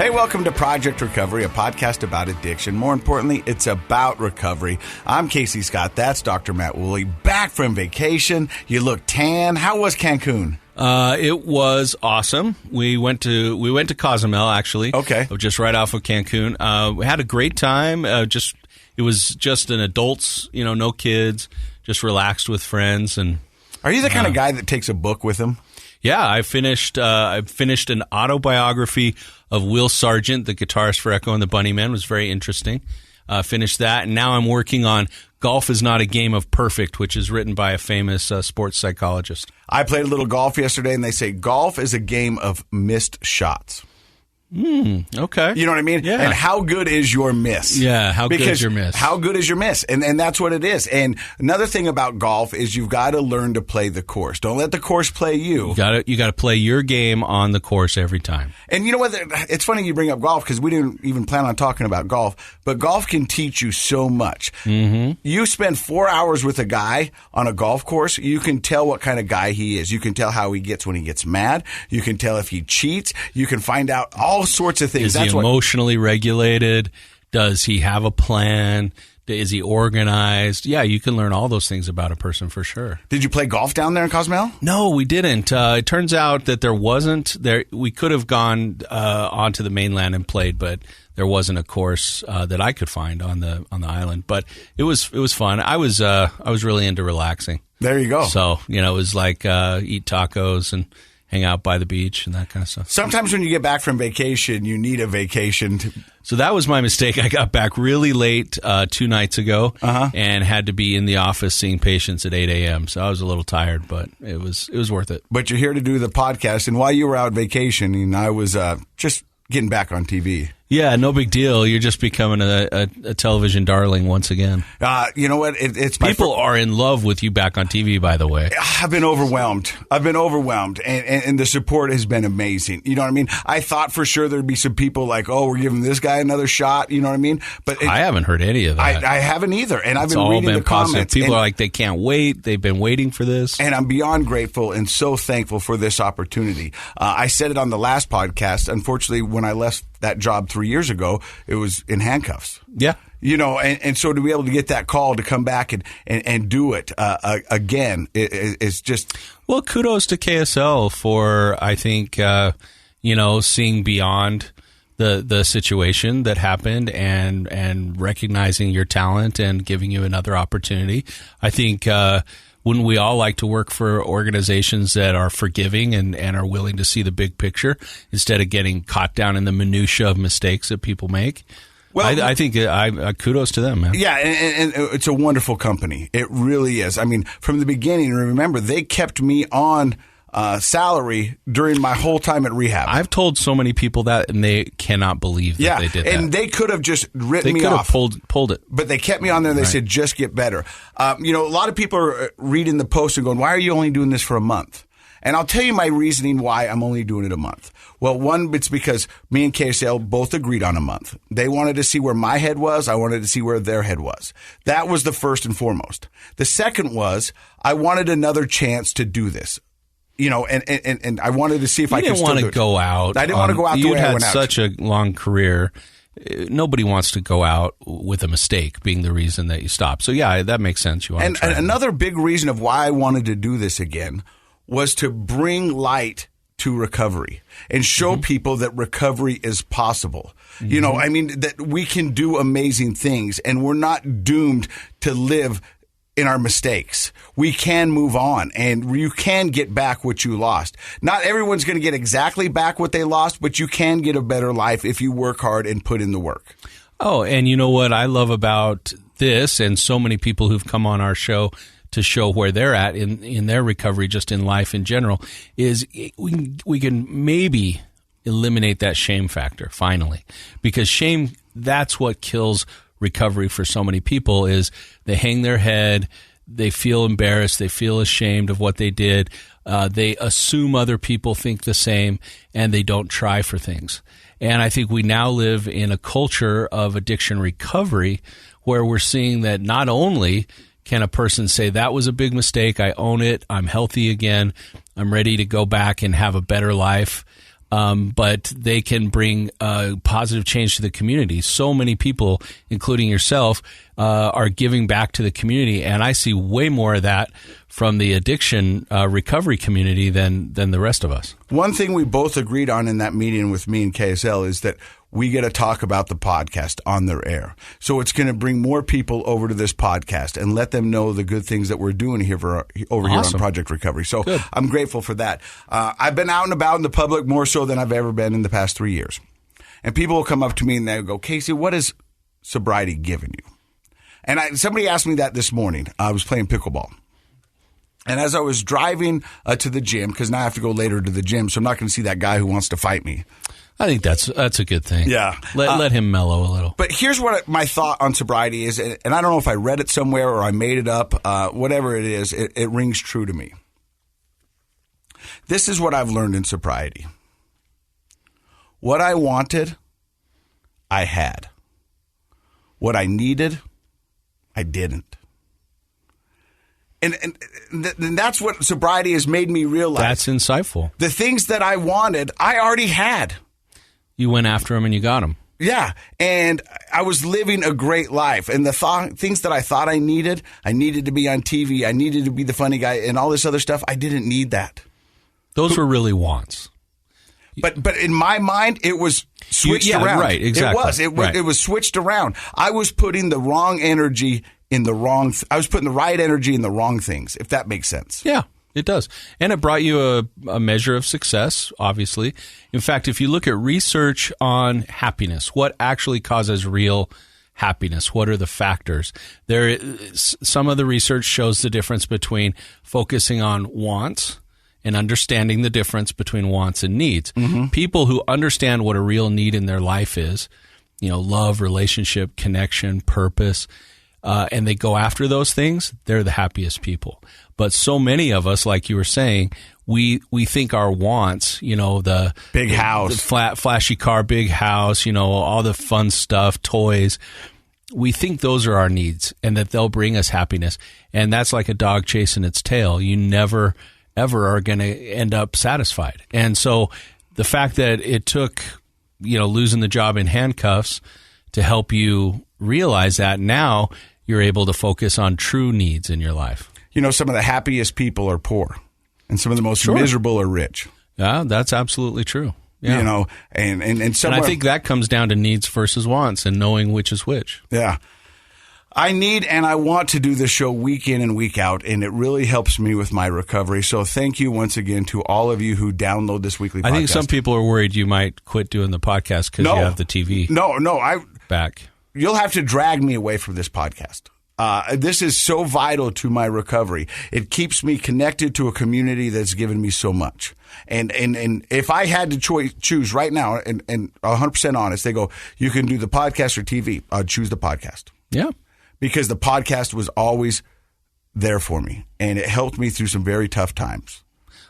Hey, welcome to Project Recovery, a podcast about addiction. More importantly, it's about recovery. I'm Casey Scott. That's Dr. Matt Woolley. Back from vacation. You look tan. How was Cancun? It was awesome. We went to Cozumel, actually. Okay. Just right off of Cancun. We had a great time. It was just an adults, no kids, just relaxed with friends. And are you the kind of guy that takes a book with him? Yeah, I finished an autobiography of Will Sargent, the guitarist for Echo and the Bunnymen. It was very interesting. Finished that, and now I'm working on Golf is Not a Game of Perfect, which is written by a famous sports psychologist. I played a little golf yesterday, and they say golf is a game of missed shots. Okay. You know what I mean? Yeah. And how good is your miss? Yeah, how good is your miss? How good is your miss? And that's what it is. And another thing about golf is you've got to learn to play the course. Don't let the course play you. You got to play your game on the course every time. And you know what? It's funny you bring up golf because we didn't even plan on talking about golf, but golf can teach you so much. Mm-hmm. You spend 4 hours with a guy on a golf course, you can tell what kind of guy he is. You can tell how he gets when he gets mad. You can tell if he cheats. You can find out all sorts of things. Is he emotionally regulated? Does he have a plan? Is he organized? Yeah, you can learn all those things about a person for sure. Did you play golf down there in Cozumel? No, we didn't. It turns out that there wasn't. We could have gone onto the mainland and played, but there wasn't a course that I could find on the island. But it was fun. I was really into relaxing. There you go. So it was like eat tacos and hang out by the beach and that kind of stuff. Sometimes when you get back from vacation, you need a vacation. So that was my mistake. I got back really late 2 nights ago and had to be in the office seeing patients at 8 a.m. So I was a little tired, but it was worth it. But you're here to do the podcast, and while you were out vacationing, I was just getting back on TV. Yeah, no big deal. You're just becoming a television darling once again. You know what? It's people are in love with you back on TV, by the way. I've been overwhelmed. And the support has been amazing. You know what I mean? I thought for sure there'd be some people like, oh, we're giving this guy another shot. You know what I mean? But I haven't heard any of that. I haven't either. And I've been all reading been the comments. People are like, they can't wait. They've been waiting for this. And I'm beyond grateful and so thankful for this opportunity. I said it on the last podcast. Unfortunately, when I left that job 3 years ago, it was in handcuffs. Yeah. And so to be able to get that call to come back and do it again is just... Well, kudos to KSL for, I think, seeing beyond the situation that happened and recognizing your talent and giving you another opportunity. I think... wouldn't we all like to work for organizations that are forgiving and are willing to see the big picture instead of getting caught down in the minutia of mistakes that people make? Well, I think kudos to them, man. Yeah, and it's a wonderful company. It really is. I mean, from the beginning, remember, they kept me on salary during my whole time at rehab. I've told so many people that, and they cannot believe that they did that. And they could have just written me off. They could have pulled it. But they kept me on there, and they said, just get better. A lot of people are reading the post and going, why are you only doing this for a month? And I'll tell you my reasoning why I'm only doing it a month. Well, one, it's because me and KSL both agreed on a month. They wanted to see where my head was. I wanted to see where their head was. That was the first and foremost. The second was I wanted another chance to do this. And I wanted to see if I could still do it. You didn't want to go out. I didn't want to go out the way I went out. You had such a long career. Nobody wants to go out with a mistake being the reason that you stop. So, yeah, that makes sense. You want to try another big reason of why I wanted to do this again was to bring light to recovery and show people that recovery is possible. That we can do amazing things and we're not doomed to live in our mistakes. We can move on and you can get back what you lost. Not everyone's going to get exactly back what they lost, but you can get a better life if you work hard and put in the work. Oh, and you know what I love about this and so many people who've come on our show to show where they're at in their recovery, just in life in general, is we can maybe eliminate that shame factor finally, because shame, that's what kills recovery for so many people. Is they hang their head, they feel embarrassed, they feel ashamed of what they did, they assume other people think the same, and they don't try for things. And I think we now live in a culture of addiction recovery where we're seeing that not only can a person say, that was a big mistake, I own it, I'm healthy again, I'm ready to go back and have a better life, but they can bring positive change to the community. So many people, including yourself, are giving back to the community, and I see way more of that from the addiction recovery community than the rest of us. One thing we both agreed on in that meeting with me and KSL is that we get to talk about the podcast on their air. So it's going to bring more people over to this podcast and let them know the good things that we're doing here over here on Project Recovery. So good. I'm grateful for that. I've been out and about in the public more so than I've ever been in the past 3 years. And people will come up to me and they'll go, Casey, what has sobriety given you? And somebody asked me that this morning. I was playing pickleball. And as I was driving to the gym, because now I have to go later to the gym, so I'm not going to see that guy who wants to fight me. I think that's a good thing. Yeah. Let him mellow a little. But here's what my thought on sobriety is, and I don't know if I read it somewhere or I made it up. Whatever it is, it rings true to me. This is what I've learned in sobriety. What I wanted, I had. What I needed, I didn't. And that's what sobriety has made me realize. That's insightful. The things that I wanted, I already had. You went after them and you got them. Yeah, and I was living a great life. And the things that I thought I needed to be on TV, I needed to be the funny guy, and all this other stuff, I didn't need that. Those were really wants. But in my mind, it was switched around. Right, exactly. It was switched around. I was putting the wrong energy in the wrong. I was putting the right energy in the wrong things, if that makes sense. Yeah, it does. And it brought you a measure of success, obviously. In fact, if you look at research on happiness, what actually causes real happiness? What are the factors? Some of the research shows the difference between focusing on wants and understanding the difference between wants and needs. Mm-hmm. People who understand what a real need in their life is, love, relationship, connection, purpose, and they go after those things, they're the happiest people. But so many of us, like you were saying, we think our wants, the big house, the flashy car, big house, all the fun stuff, toys. We think those are our needs and that they'll bring us happiness. And that's like a dog chasing its tail. You never, ever are going to end up satisfied. And so the fact that it took, losing the job in handcuffs to help you realize that, now you're able to focus on true needs in your life. Some of the happiest people are poor, and some of the most miserable are rich. Yeah, that's absolutely true. Yeah. And I think that comes down to needs versus wants and knowing which is which. Yeah. I need and I want to do this show week in and week out, and it really helps me with my recovery. So thank you once again to all of you who download this weekly podcast. I think some people are worried you might quit doing the podcast because you have the TV back. You'll have to drag me away from this podcast. This is so vital to my recovery. It keeps me connected to a community that's given me so much. And if I had to choose right now, and 100% honest, they go, you can do the podcast or TV. I'd choose the podcast. Yeah. Because the podcast was always there for me, and it helped me through some very tough times.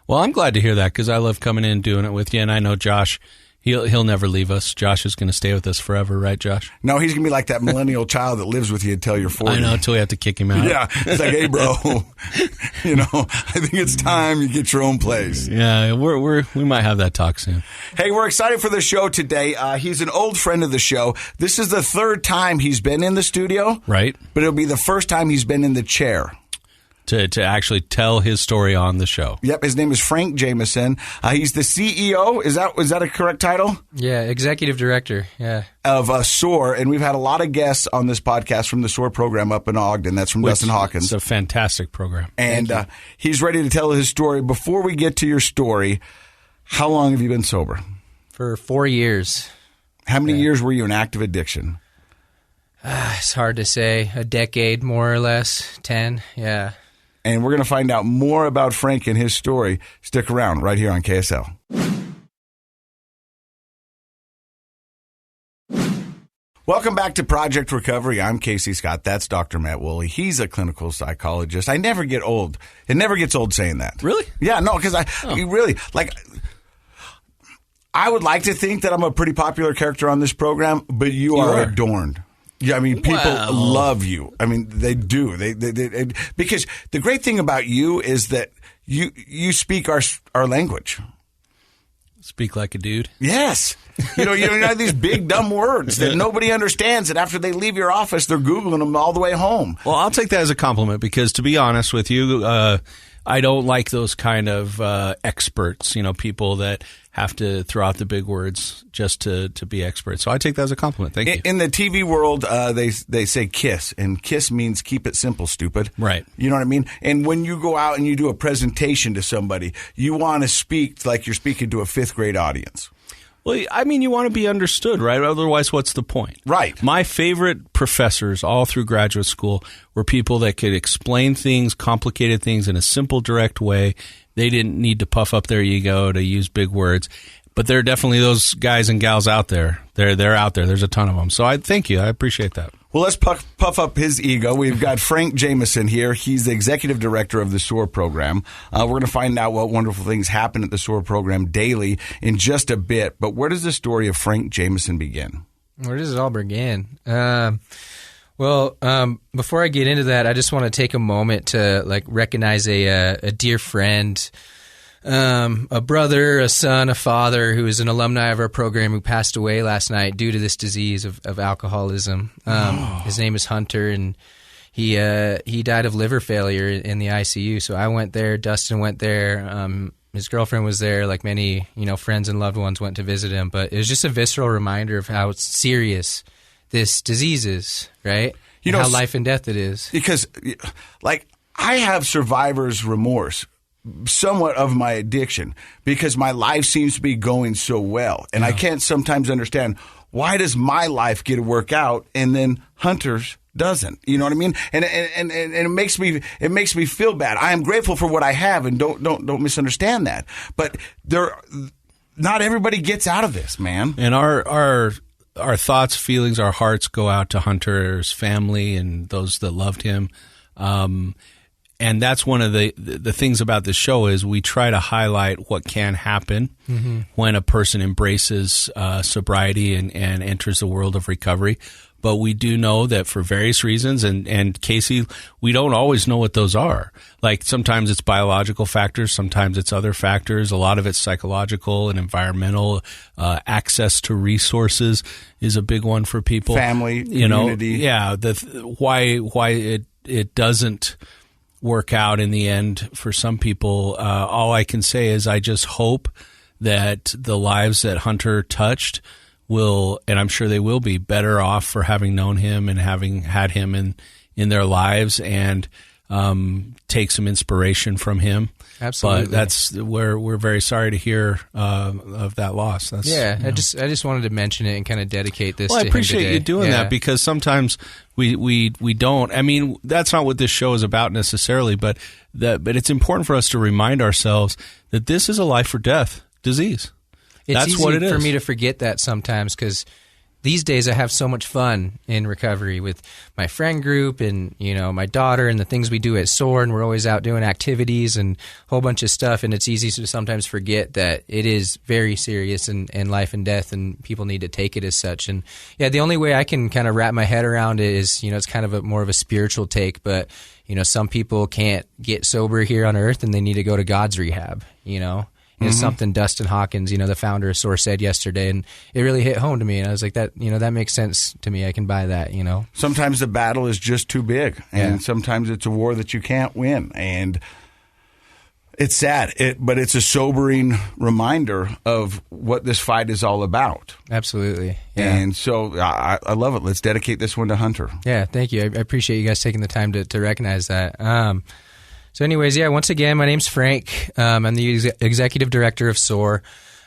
Well, I'm glad to hear that because I love coming in and doing it with you, and I know Josh, he'll never leave us. Josh is going to stay with us forever, right, Josh? No, he's going to be like that millennial child that lives with you until you're 40. I know, until we have to kick him out. Yeah, it's like, hey, bro, I think it's time you get your own place. Yeah, we might have that talk soon. Hey, we're excited for the show today. He's an old friend of the show. This is the third time he's been in the studio. Right. But it'll be the first time he's been in the chair. To actually tell his story on the show. Yep, his name is Frank Jameson. He's the CEO. Is that a correct title? Yeah, executive director. Yeah, of SOAR, and we've had a lot of guests on this podcast from the SOAR program up in Ogden. That's from Dustin Hawkins. It's a fantastic program, and he's ready to tell his story. Before we get to your story, how long have you been sober? For 4 years. How many years were you in active addiction? It's hard to say. A decade, more or less. 10. Yeah. And we're going to find out more about Frank and his story. Stick around right here on KSL. Welcome back to Project Recovery. I'm Casey Scott. That's Dr. Matt Woolley. He's a clinical psychologist. I never get old. It never gets old saying that. Really? Yeah, no, because really, I would like to think that I'm a pretty popular character on this program, but you are adorned. Yeah, I mean, people love you. I mean, they do. They because the great thing about you is that you speak our language. Speak like a dude. Yes. You have these big, dumb words that nobody understands, and after they leave your office, they're Googling them all the way home. Well, I'll take that as a compliment because, to be honest with you, I don't like those kind of experts, people that have to throw out the big words just to be experts. So I take that as a compliment. Thank you. In the TV world, they say KISS, and KISS means keep it simple, stupid. Right. You know what I mean? And when you go out and you do a presentation to somebody, you want to speak like you're speaking to a fifth grade audience. Well, I mean, you want to be understood, right? Otherwise, what's the point? Right. My favorite professors all through graduate school were people that could explain things, complicated things in a simple, direct way. They didn't need to puff up their ego to use big words. But there are definitely those guys and gals out there. They're out there. There's a ton of them. So I thank you. I appreciate that. Well, let's puff up his ego. We've got Frank Jameson here. He's the executive director of the SOAR program. We're going to find out what wonderful things happen at the SOAR program daily in just a bit. But where does the story of Frank Jameson begin? Where does it all begin? Well, before I get into that, I just want to take a moment to recognize a dear friend, a brother, a son, a father who is an alumni of our program who passed away last night due to this disease of alcoholism. His name is Hunter, and he died of liver failure in the ICU. So I went there. Dustin went there. His girlfriend was there. Like many, friends and loved ones went to visit him. But it was just a visceral reminder of how serious this disease is, right? How life and death it is. Because, I have survivor's remorse somewhat of my addiction because my life seems to be going so well. And I can't sometimes understand, why does my life get to work out and then Hunter's doesn't? You know what I mean? And it makes me feel bad. I am grateful for what I have, and don't misunderstand that. But not everybody gets out of this, man. And our thoughts, feelings, our hearts go out to Hunter's family and those that loved him. And that's one of the things about this show is we try to highlight what can happen when a person embraces sobriety and enters the world of recovery. But we do know that for various reasons, and Casey, we don't always know what those are. Like sometimes it's biological factors, sometimes it's other factors. A lot of it's psychological and environmental. Access to resources is a big one for people. Family, community. Why it doesn't work out in the end for some people. All I can say is I just hope that the lives that Hunter touched will, and I'm sure they will be, better off for having known him and having had him in their lives, and take some inspiration from him. Absolutely. But that's where we're very sorry to hear of that loss. I just wanted to mention it and kind of dedicate this to him today. I appreciate you doing that, because sometimes we don't. I mean, that's not what this show is about necessarily, but it's important for us to remind ourselves that this is a life or death disease. It's That's easy what it is. for me to forget that sometimes, because these days I have so much fun in recovery with my friend group and, my daughter and the things we do at SOAR, and we're always out doing activities and a whole bunch of stuff, and it's easy to sometimes forget that it is very serious and life and death, and people need to take it as such. And the only way I can kind of wrap my head around it is, it's kind of more of a spiritual take, but, some people can't get sober here on earth and they need to go to God's rehab, It's something Dustin Hawkins, the founder of SOAR, said yesterday, and it really hit home to me. And I was like, that makes sense to me. I can buy that, Sometimes the battle is just too big, and sometimes it's a war that you can't win. And it's sad, but it's a sobering reminder of what this fight is all about. Absolutely. Yeah. And so I love it. Let's dedicate this one to Hunter. Yeah, thank you. I appreciate you guys taking the time to recognize that. So anyways, once again, my name's Frank. I'm the executive director of SOAR.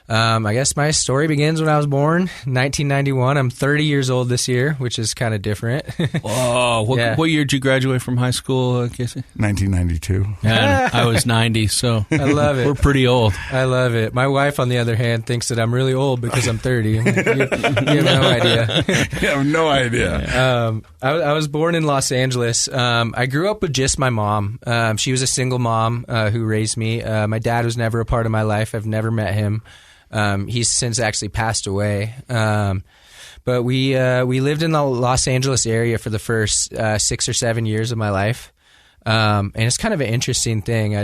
I guess my story begins when I was born, 1991. I'm 30 years old this year, which is kind of different. Whoa. What year did you graduate from high school, Casey? 1992. And I was 90, so I love it. We're pretty old. I love it. My wife, on the other hand, thinks that I'm really old because I'm 30. You have no idea. You have no idea. I was born in Los Angeles. I grew up with just my mom. She was a single mom who raised me. My dad was never a part of my life. I've never met him. He's since actually passed away. But we lived in the Los Angeles area for the first 6 or 7 years of my life. And it's kind of an interesting thing.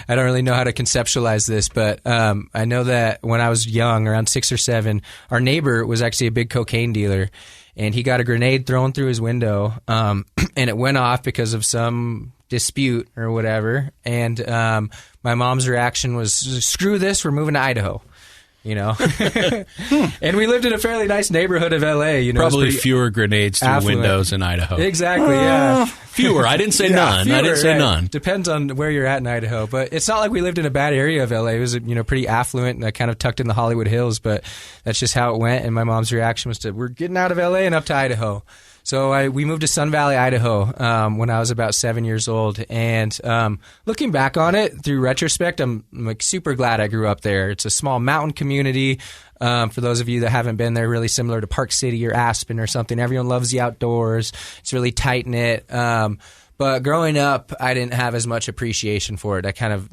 I don't really know how to conceptualize this, but I know that when I was young, around 6 or 7, our neighbor was actually a big cocaine dealer, and he got a grenade thrown through his window, and it went off because of some dispute or whatever. And my mom's reaction was, "Screw this, we're moving to Idaho." You know, and we lived in a fairly nice neighborhood of LA. You know, probably fewer grenades through windows in Idaho. Exactly, yeah. Fewer. I didn't say none. Fewer, I didn't say none. Depends on where you're at in Idaho, but it's not like we lived in a bad area of LA. It was, pretty affluent and kind of tucked in the Hollywood Hills. But that's just how it went. And my mom's reaction was we're getting out of LA and up to Idaho. So we moved to Sun Valley, Idaho, when I was about 7 years old. And looking back on it, through retrospect, I'm like super glad I grew up there. It's a small mountain community. For those of you that haven't been there, really similar to Park City or Aspen or something. Everyone loves the outdoors. It's really tight-knit. But growing up, I didn't have as much appreciation for it. I kind of,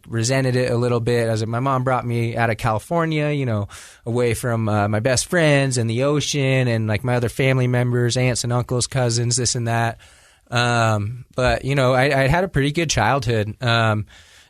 resented it a little bit. My mom brought me out of California, away from my best friends and the ocean and like my other family members, aunts and uncles, cousins, this and that. But I had a pretty good childhood.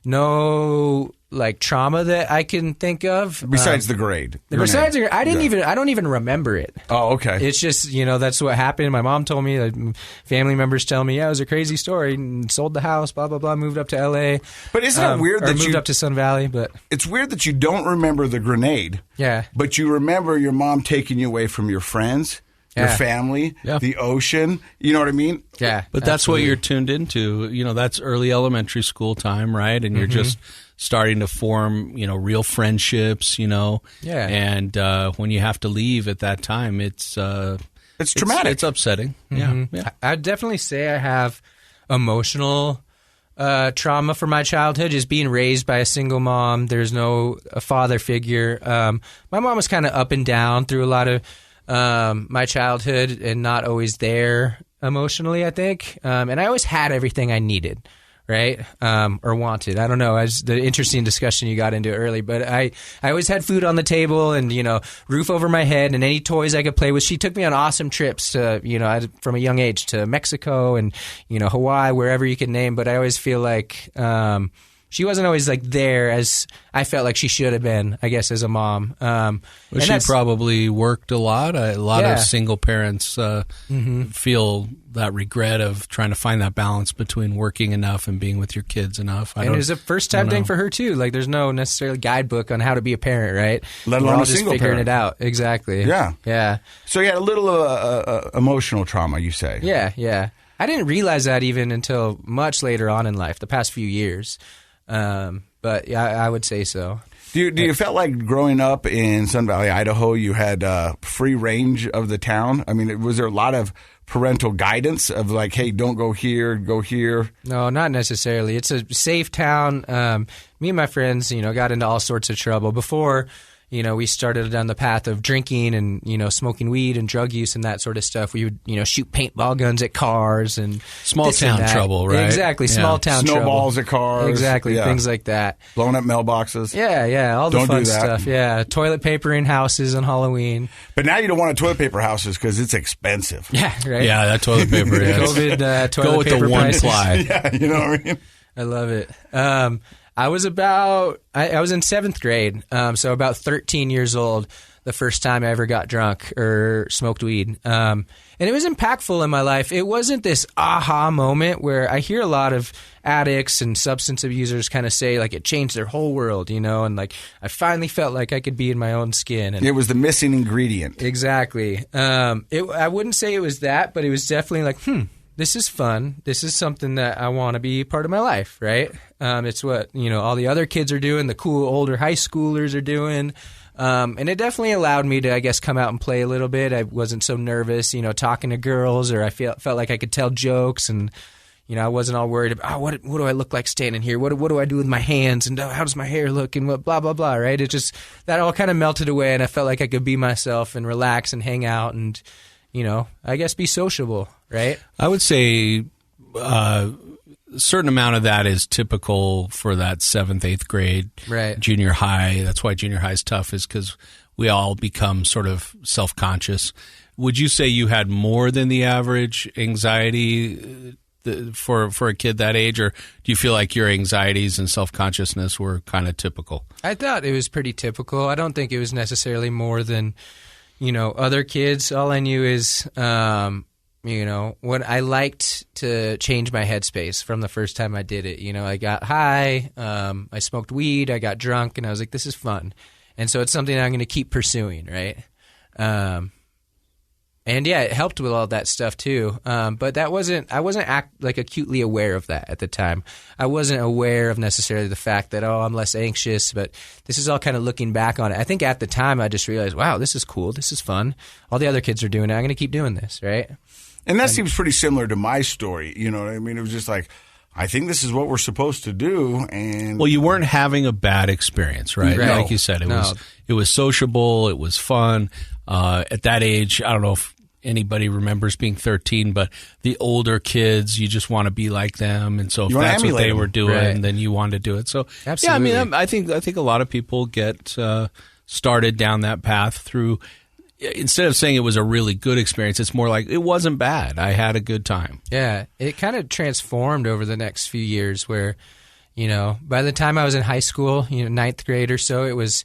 No trauma that I can think of besides the grade. Besides, I don't even remember it. Oh, okay. It's just that's what happened. My mom told me. Family members tell me, yeah, it was a crazy story. And sold the house, blah blah blah. Moved up to L.A. But isn't it weird that moved up to Sun Valley? But it's weird that you don't remember the grenade. Yeah. But you remember your mom taking you away from your friends. Your family, the ocean, you know what I mean? Yeah. But that's what you're tuned into. That's early elementary school time, right? And you're just starting to form, real friendships, Yeah. And when you have to leave at that time, it's traumatic. It's upsetting. Mm-hmm. Yeah. I'd definitely say I have emotional trauma from my childhood, just being raised by a single mom. There's no father figure. My mom was kind of up and down through a lot of my childhood and not always there emotionally, I think. And I always had everything I needed, right? Or wanted. I don't know. As the interesting discussion you got into early, but I always had food on the table and, roof over my head and any toys I could play with. She took me on awesome trips to, from a young age to Mexico and, Hawaii, wherever you can name. But I always feel like, she wasn't always there as I felt like she should have been, I guess, as a mom. She probably worked a lot. A lot of single parents feel that regret of trying to find that balance between working enough and being with your kids enough. And it was a first-time thing for her, too. There's no necessarily guidebook on how to be a parent, right? Let alone a single figuring parent. It out. Exactly. Yeah. Yeah. So you had a little emotional trauma, you say? Yeah, yeah. I didn't realize that even until much later on in life, the past few years. But yeah, I would say so. Do you felt like growing up in Sun Valley, Idaho, you had free range of the town? I mean, was there a lot of parental guidance of hey, don't go here, go here? No, not necessarily. It's a safe town. Me and my friends, got into all sorts of trouble before. We started down the path of drinking and, smoking weed and drug use and that sort of stuff. We would, shoot paintball guns at cars and small town trouble, right? Exactly. Yeah. Small town trouble. Snowballs at cars. Exactly. Yeah. Things like that. Blowing up mailboxes. Yeah. All the don't fun do that. stuff. Yeah. Toilet paper in houses on Halloween. But now you don't want toilet paper houses because it's expensive. Yeah. Right. Yeah. That toilet paper. COVID toilet Go with paper the one prices. ply. Yeah. You know what I mean? I love it. I was in 7th grade, so about 13 years old, the first time I ever got drunk or smoked weed. And it was impactful in my life. It wasn't this aha moment where I hear a lot of addicts and substance abusers kind of say it changed their whole world, and I finally felt like I could be in my own skin. And it was the missing ingredient. Exactly. I wouldn't say it was that, but it was definitely this is fun. This is something that I want to be part of my life, right? It's what, all the other kids are doing, the cool older high schoolers are doing. And it definitely allowed me to, I guess, come out and play a little bit. I wasn't so nervous, talking to girls, or I felt like I could tell jokes, and, I wasn't all worried about, what do I look like standing here? What do I do with my hands? And how does my hair look? And what, blah, blah, blah, right? It just, that all kind of melted away, and I felt like I could be myself and relax and hang out and, I guess be sociable, right? I would say a certain amount of that is typical for that 7th, 8th grade, right? Junior high. That's why junior high is tough, is because we all become sort of self-conscious. Would you say you had more than the average anxiety for a kid that age, or do you feel like your anxieties and self-consciousness were kind of typical? I thought it was pretty typical. I don't think it was necessarily more than, other kids. All I knew is, when I liked to change my headspace from the first time I did it. I got high, I smoked weed, I got drunk, and I was like, this is fun. And so it's something I'm going to keep pursuing, right? And yeah, it helped with all that stuff too. But I wasn't acutely aware of that at the time. I wasn't aware of necessarily the fact that, I'm less anxious, but this is all kind of looking back on it. I think at the time I just realized, wow, this is cool. This is fun. All the other kids are doing it. I'm going to keep doing this, right? And that seems pretty similar to my story. You know what I mean? It was just like, I think this is what we're supposed to do. And well, you weren't having a bad experience, right? Right. Like you said, it was sociable. It was fun. At that age, I don't know if anybody remembers being 13, but the older kids, you just want to be like them. And so if that's what they were doing, right, then you want to do it. So absolutely. Yeah, I mean, I think a lot of people get started down that path through. Instead of saying it was a really good experience, it's more like it wasn't bad. I had a good time. Yeah, it kind of transformed over the next few years where, by the time I was in high school, ninth grade or so, it was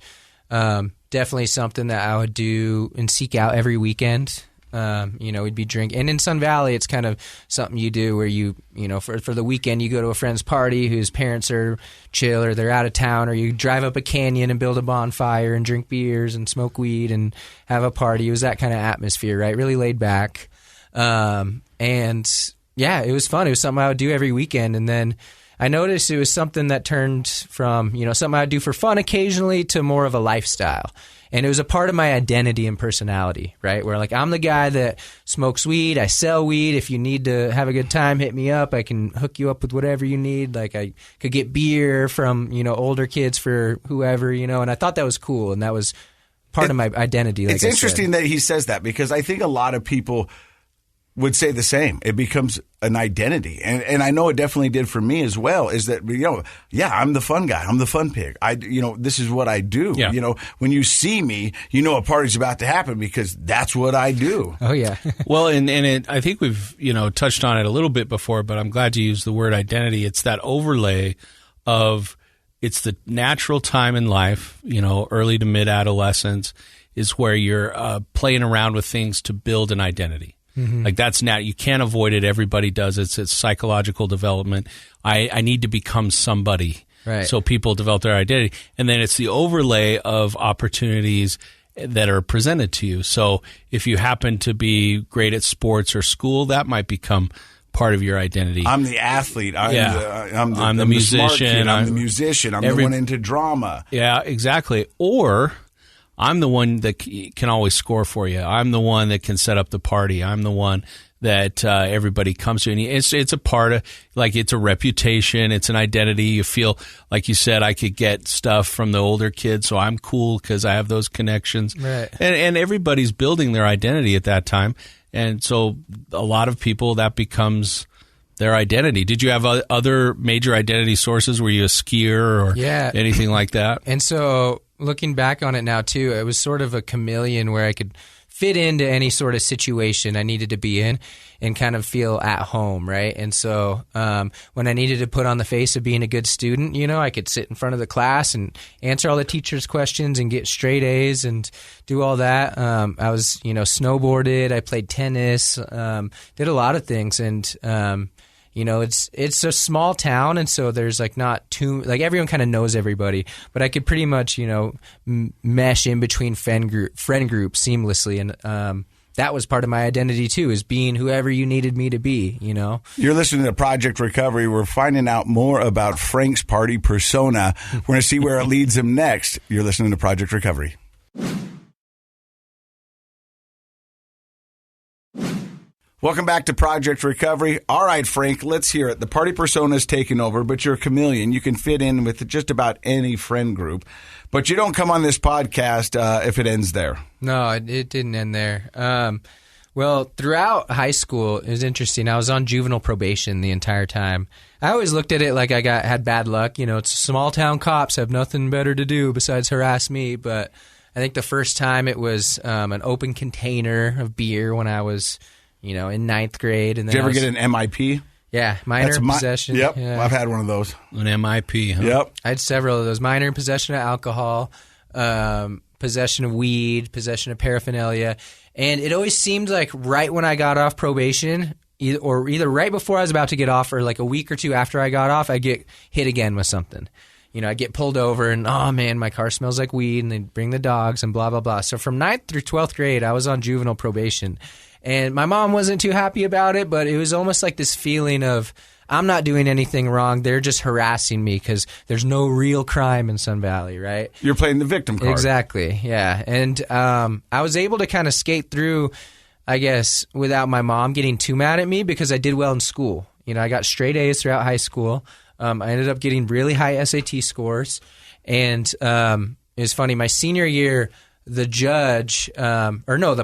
definitely something that I would do and seek out every weekend. We'd be drinking. And in Sun Valley, it's kind of something you do where for the weekend, you go to a friend's party whose parents are chill or they're out of town, or you drive up a canyon and build a bonfire and drink beers and smoke weed and have a party. It was that kind of atmosphere, right? Really laid back. And yeah, it was fun. It was something I would do every weekend. And then I noticed it was something that turned from, something I'd do for fun occasionally to more of a lifestyle. And it was a part of my identity and personality, right? Where I'm the guy that smokes weed, I sell weed. If you need to have a good time, hit me up. I can hook you up with whatever you need. I could get beer from, older kids for whoever, and I thought that was cool. And that was part of my identity. It's interesting that he says that, because I think a lot of people would say the same. It becomes an identity. And I know it definitely did for me as well, is that, I'm the fun guy. I'm the fun pig. This is what I do. Yeah. When you see me, a party's about to happen because that's what I do. Oh, yeah. Well, I think we've, touched on it a little bit before, but I'm glad you used the word identity. It's that overlay of, it's the natural time in life, early to mid adolescence is where you're playing around with things to build an identity. Mm-hmm. Like that's now, you can't avoid it. Everybody does. It's psychological development. I need to become somebody. Right. So people develop their identity. And then it's the overlay of opportunities that are presented to you. So if you happen to be great at sports or school, that might become part of your identity. I'm the athlete. I'm the musician. I'm the musician. I'm the one into drama. Yeah, exactly. Or I'm the one that can always score for you. I'm the one that can set up the party. I'm the one that everybody comes to. And it's a part of, it's a reputation. It's an identity. You feel, like you said, I could get stuff from the older kids, so I'm cool because I have those connections. Right. And everybody's building their identity at that time. And so a lot of people, that becomes their identity. Did you have other major identity sources? Were you a skier or anything like that? And so looking back on it now, too, it was sort of a chameleon where I could fit into any sort of situation I needed to be in and kind of feel at home, right? And so when I needed to put on the face of being a good student, I could sit in front of the class and answer all the teachers' questions and get straight A's and do all that. I was, snowboarded, I played tennis, did a lot of things. And it's a small town, and so there's not too everyone kind of knows everybody. But I could pretty much mesh in between friend groups seamlessly, and that was part of my identity too, is being whoever you needed me to be. You're listening to Project Recovery. We're finding out more about Frank's party persona. We're going to see where it leads him next. You're listening to Project Recovery. Welcome back to Project Recovery. All right, Frank, let's hear it. The party persona's taken over, but you're a chameleon. You can fit in with just about any friend group, but you don't come on this podcast if it ends there. No, it didn't end there. Well, throughout high school, it was interesting. I was on juvenile probation the entire time. I always looked at it like I had bad luck. It's small town cops have nothing better to do besides harass me. But I think the first time it was an open container of beer when I was in ninth grade. And then did you ever get an MIP? Yeah, minor possession. Yep, yeah. I've had one of those. An MIP, huh? Yep. I had several of those. Minor possession of alcohol, possession of weed, possession of paraphernalia. And it always seemed like right when I got off probation, either right before I was about to get off or like a week or two after I got off, I'd get hit again with something. You know, I'd get pulled over and, oh, man, my car smells like weed, and they'd bring the dogs and blah, blah, blah. So from 9th through 12th grade, I was on juvenile probation. And my mom wasn't too happy about it, but it was almost like this feeling of, I'm not doing anything wrong. They're just harassing me because there's no real crime in Sun Valley, right? You're playing the victim card. Exactly, yeah. And I was able to kind of skate through, I guess, without my mom getting too mad at me because I did well in school. You know, I got straight A's throughout high school. I ended up getting really high SAT scores. And it was funny, my senior year, the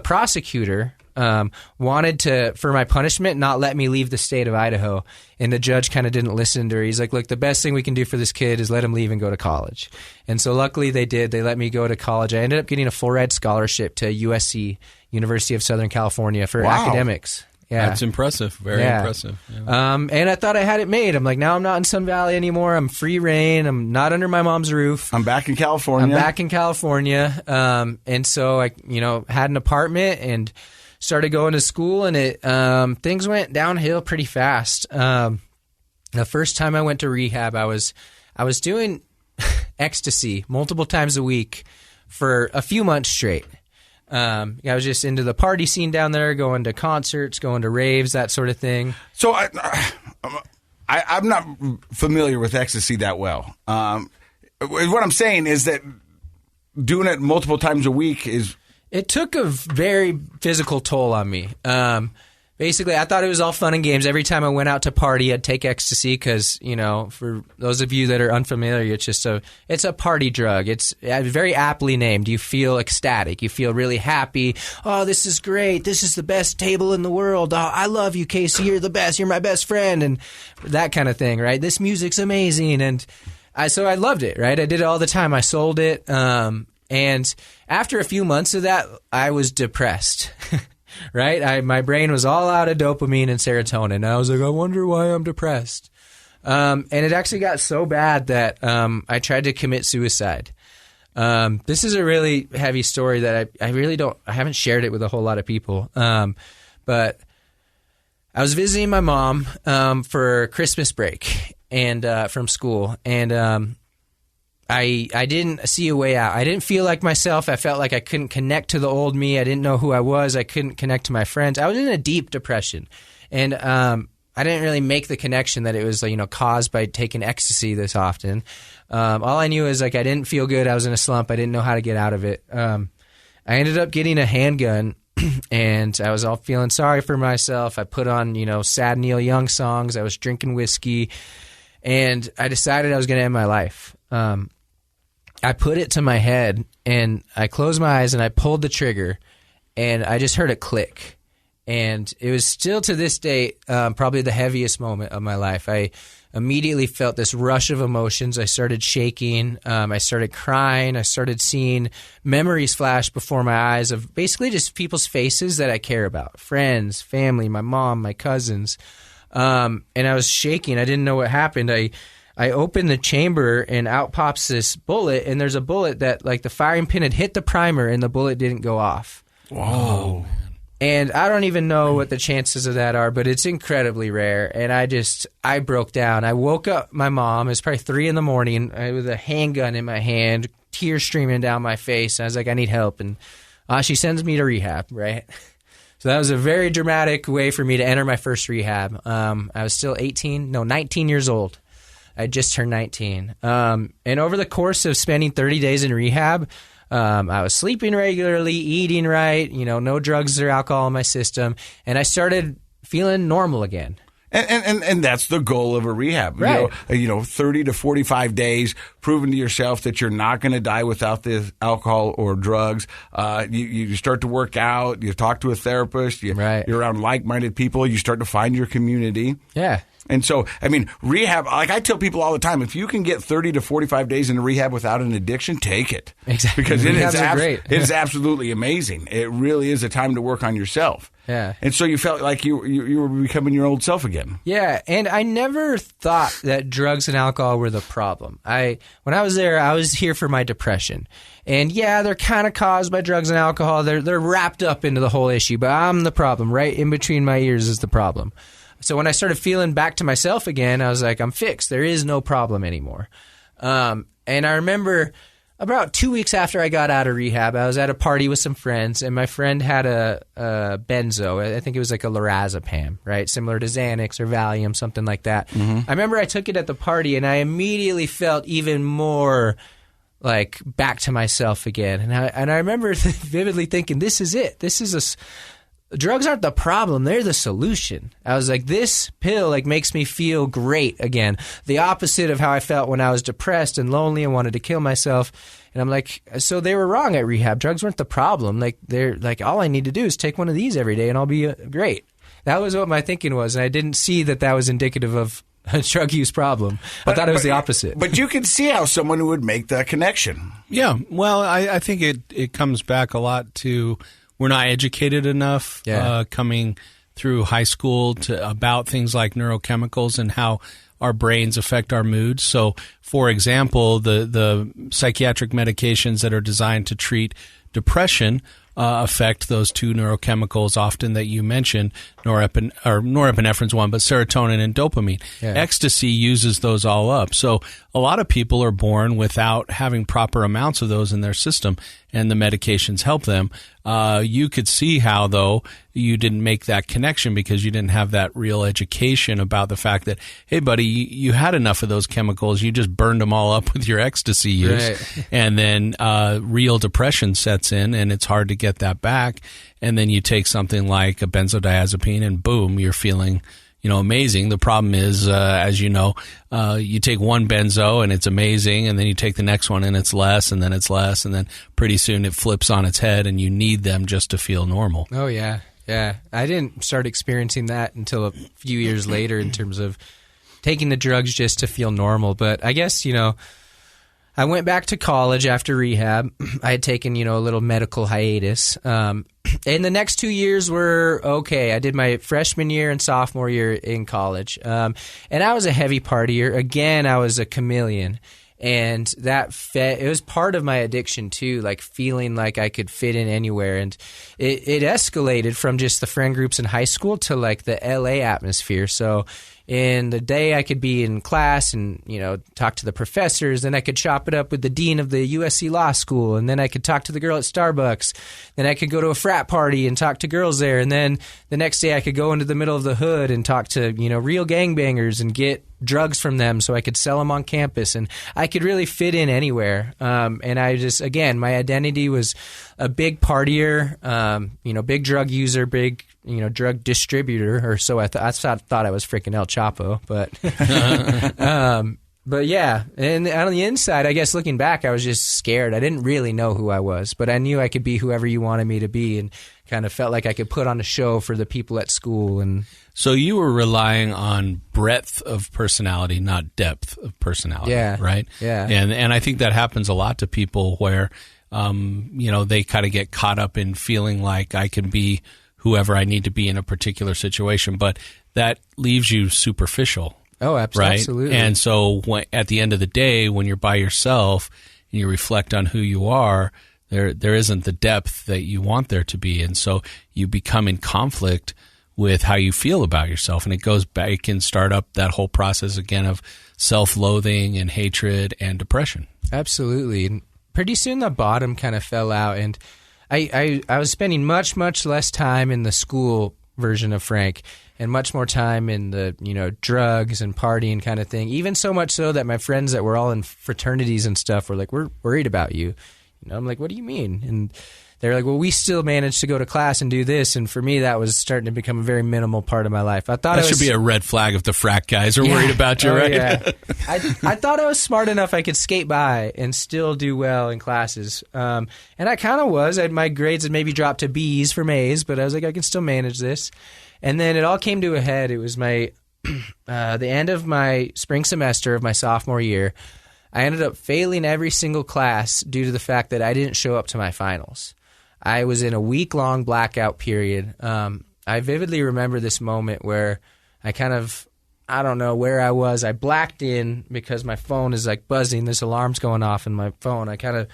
prosecutor wanted to, for my punishment, not let me leave the state of Idaho. And the judge kind of didn't listen to her. He's like, look, the best thing we can do for this kid is let him leave and go to college. And so luckily they did. They let me go to college. I ended up getting a full ride scholarship to USC, University of Southern California, for academics. Yeah. That's impressive. Very impressive. Yeah. And I thought I had it made. I'm like, now I'm not in Sun Valley anymore. I'm free reign. I'm not under my mom's roof. I'm back in California. And so I, had an apartment and started going to school, and things went downhill pretty fast. The first time I went to rehab, I was doing ecstasy multiple times a week for a few months straight. I was just into the party scene down there, going to concerts, going to raves, that sort of thing. So I'm not familiar with ecstasy that well. What I'm saying is that doing it multiple times a week is... It took a very physical toll on me. Basically, I thought it was all fun and games. Every time I went out to party, I'd take ecstasy because, for those of you that are unfamiliar, it's a party drug. It's very aptly named. You feel ecstatic. You feel really happy. Oh, this is great. This is the best table in the world. Oh, I love you, Casey. You're the best. You're my best friend. And that kind of thing, right? This music's amazing. And so I loved it, right? I did it all the time. I sold it. And after a few months of that, I was depressed. Right? My brain was all out of dopamine and serotonin. And I was like, I wonder why I'm depressed. And it actually got so bad that I tried to commit suicide. This is a really heavy story that I haven't shared it with a whole lot of people. But I was visiting my mom for Christmas break and from school. And I didn't see a way out. I didn't feel like myself. I felt like I couldn't connect to the old me. I didn't know who I was. I couldn't connect to my friends. I was in a deep depression. And I didn't really make the connection that it was caused by taking ecstasy this often. All I knew is I didn't feel good. I was in a slump. I didn't know how to get out of it. I ended up getting a handgun, and I was all feeling sorry for myself. I put on, sad Neil Young songs. I was drinking whiskey, and I decided I was going to end my life. I put it to my head, and I closed my eyes, and I pulled the trigger, and I just heard it click. And it was still to this day probably the heaviest moment of my life. I immediately felt this rush of emotions. I started shaking. I started crying. I started seeing memories flash before my eyes of basically just people's faces that I care about, friends, family, my mom, my cousins. And I was shaking. I didn't know what happened. I opened the chamber, and out pops this bullet, and there's a bullet that, the firing pin had hit the primer, and the bullet didn't go off. Whoa. And I don't even know what the chances of that are, but it's incredibly rare. And I broke down. I woke up my mom. It was probably 3 a.m. with a handgun in my hand, tears streaming down my face. I was like, I need help. And she sends me to rehab, right? So that was a very dramatic way for me to enter my first rehab. I was still 19 years old. I just turned 19. And over the course of spending 30 days in rehab, I was sleeping regularly, eating right, no drugs or alcohol in my system. And I started feeling normal again. And that's the goal of a rehab. Right. 30 to 45 days, proving to yourself that you're not going to die without the alcohol or drugs. You start to work out. You talk to a therapist. You're around like-minded people. You start to find your community. Yeah. And so, I mean, rehab, like I tell people all the time, if you can get 30 to 45 days in rehab without an addiction, take it. Exactly. Because it great. it is absolutely amazing. It really is a time to work on yourself. Yeah. And so you felt like you were becoming your old self again. Yeah, and I never thought that drugs and alcohol were the problem. When I was there, I was here for my depression. And yeah, they're kind of caused by drugs and alcohol. They're wrapped up into the whole issue, but I'm the problem. Right in between my ears is the problem. So when I started feeling back to myself again, I was like, I'm fixed. There is no problem anymore. And I remember about 2 weeks after I got out of rehab, I was at a party with some friends, and my friend had a benzo. I think it was like a lorazepam, right? Similar to Xanax or Valium, something like that. I remember I took it at the party, and I immediately felt even more like back to myself again. And I remember vividly thinking, this is it. This is drugs aren't the problem. They're the solution. I was like, this pill like makes me feel great again. The opposite of how I felt when I was depressed and lonely and wanted to kill myself. And I'm like, so they were wrong at rehab. Drugs weren't the problem. Like they're like, all I need to do is take one of these every day and I'll be great. That was what my thinking was. And I didn't see that was indicative of a drug use problem. I thought it was the opposite. But you can see how someone would make that connection. Yeah. Well, I think it comes back a lot to we're not educated enough coming through high school about things like neurochemicals and how our brains affect our moods. So, for example, the psychiatric medications that are designed to treat depression affect those two neurochemicals often that you mentioned. Norepinephrine's one, but serotonin and dopamine. Yeah. Ecstasy uses those all up. So a lot of people are born without having proper amounts of those in their system, and the medications help them. You could see how, though, you didn't make that connection because you didn't have that real education about the fact that, hey, buddy, you had enough of those chemicals. You just burned them all up with your ecstasy use. Right. And then real depression sets in, and it's hard to get that back. And then you take something like a benzodiazepine, and boom, you're feeling amazing. The problem is, as you know, you take one benzo and it's amazing, and then you take the next one and it's less, and then it's less, and then pretty soon it flips on its head and you need them just to feel normal. Oh, yeah. Yeah. I didn't start experiencing that until a few years later in terms of taking the drugs just to feel normal. But I guess, I went back to college after rehab. I had taken, a little medical hiatus. And the next 2 years were okay. I did my freshman year and sophomore year in college. And I was a heavy partier. Again, I was a chameleon. And it was part of my addiction too, like feeling like I could fit in anywhere. And it escalated from just the friend groups in high school to like the LA atmosphere. So in the day I could be in class and, talk to the professors. Then I could chop it up with the dean of the USC Law School. And then I could talk to the girl at Starbucks. Then I could go to a frat party and talk to girls there. And then the next day I could go into the middle of the hood and talk to, real gangbangers and get drugs from them so I could sell them on campus. And I could really fit in anywhere. And I just, again, my identity was a big partier, big drug user, big, drug distributor, or so I thought I was freaking El Chapo, but yeah. And on the inside, I guess looking back, I was just scared. I didn't really know who I was, but I knew I could be whoever you wanted me to be, and kind of felt like I could put on a show for the people at school. And so you were relying on breadth of personality, not depth of personality, right? Yeah. And I think that happens a lot to people where, they kind of get caught up in feeling like I can be whoever I need to be in a particular situation, but that leaves you superficial. Oh, right? Absolutely. And so at the end of the day, when you're by yourself and you reflect on who you are, there isn't the depth that you want there to be. And so you become in conflict with how you feel about yourself. And it goes back, it can start up that whole process again of self-loathing and hatred and depression. Absolutely. And pretty soon the bottom kind of fell out, and I was spending much, much less time in the school version of Frank and much more time in the, drugs and partying kind of thing. Even so much so that my friends that were all in fraternities and stuff were like, we're worried about you. I'm like, what do you mean? And they're like, well, we still managed to go to class and do this. And for me, that was starting to become a very minimal part of my life. I thought that should be a red flag if the frat guys are worried about you, right? Yeah. I thought I was smart enough I could skate by and still do well in classes. And I kind of was. My grades had maybe dropped to B's from A's, but I was like, I can still manage this. And then it all came to a head. It was my the end of my spring semester of my sophomore year, I ended up failing every single class due to the fact that I didn't show up to my finals. I was in a week-long blackout period. I vividly remember this moment where I don't know where I was. I blacked in because my phone is like buzzing. This alarm's going off in my phone. I kind of,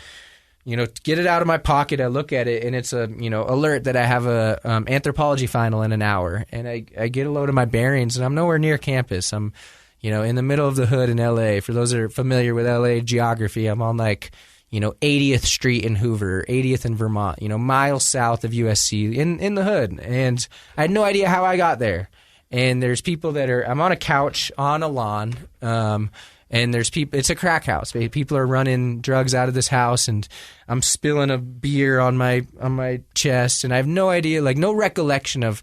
get it out of my pocket. I look at it, and it's a, alert that I have a anthropology final in an hour. And I get a load of my bearings, and I'm nowhere near campus. I'm in the middle of the hood in LA. For those that are familiar with LA geography, I'm on 80th Street in Hoover, 80th in Vermont, miles south of USC in the hood. And I had no idea how I got there. And there's people I'm on a couch on a lawn, and there's people, it's a crack house. People are running drugs out of this house, and I'm spilling a beer on my chest, and I have no idea, no recollection of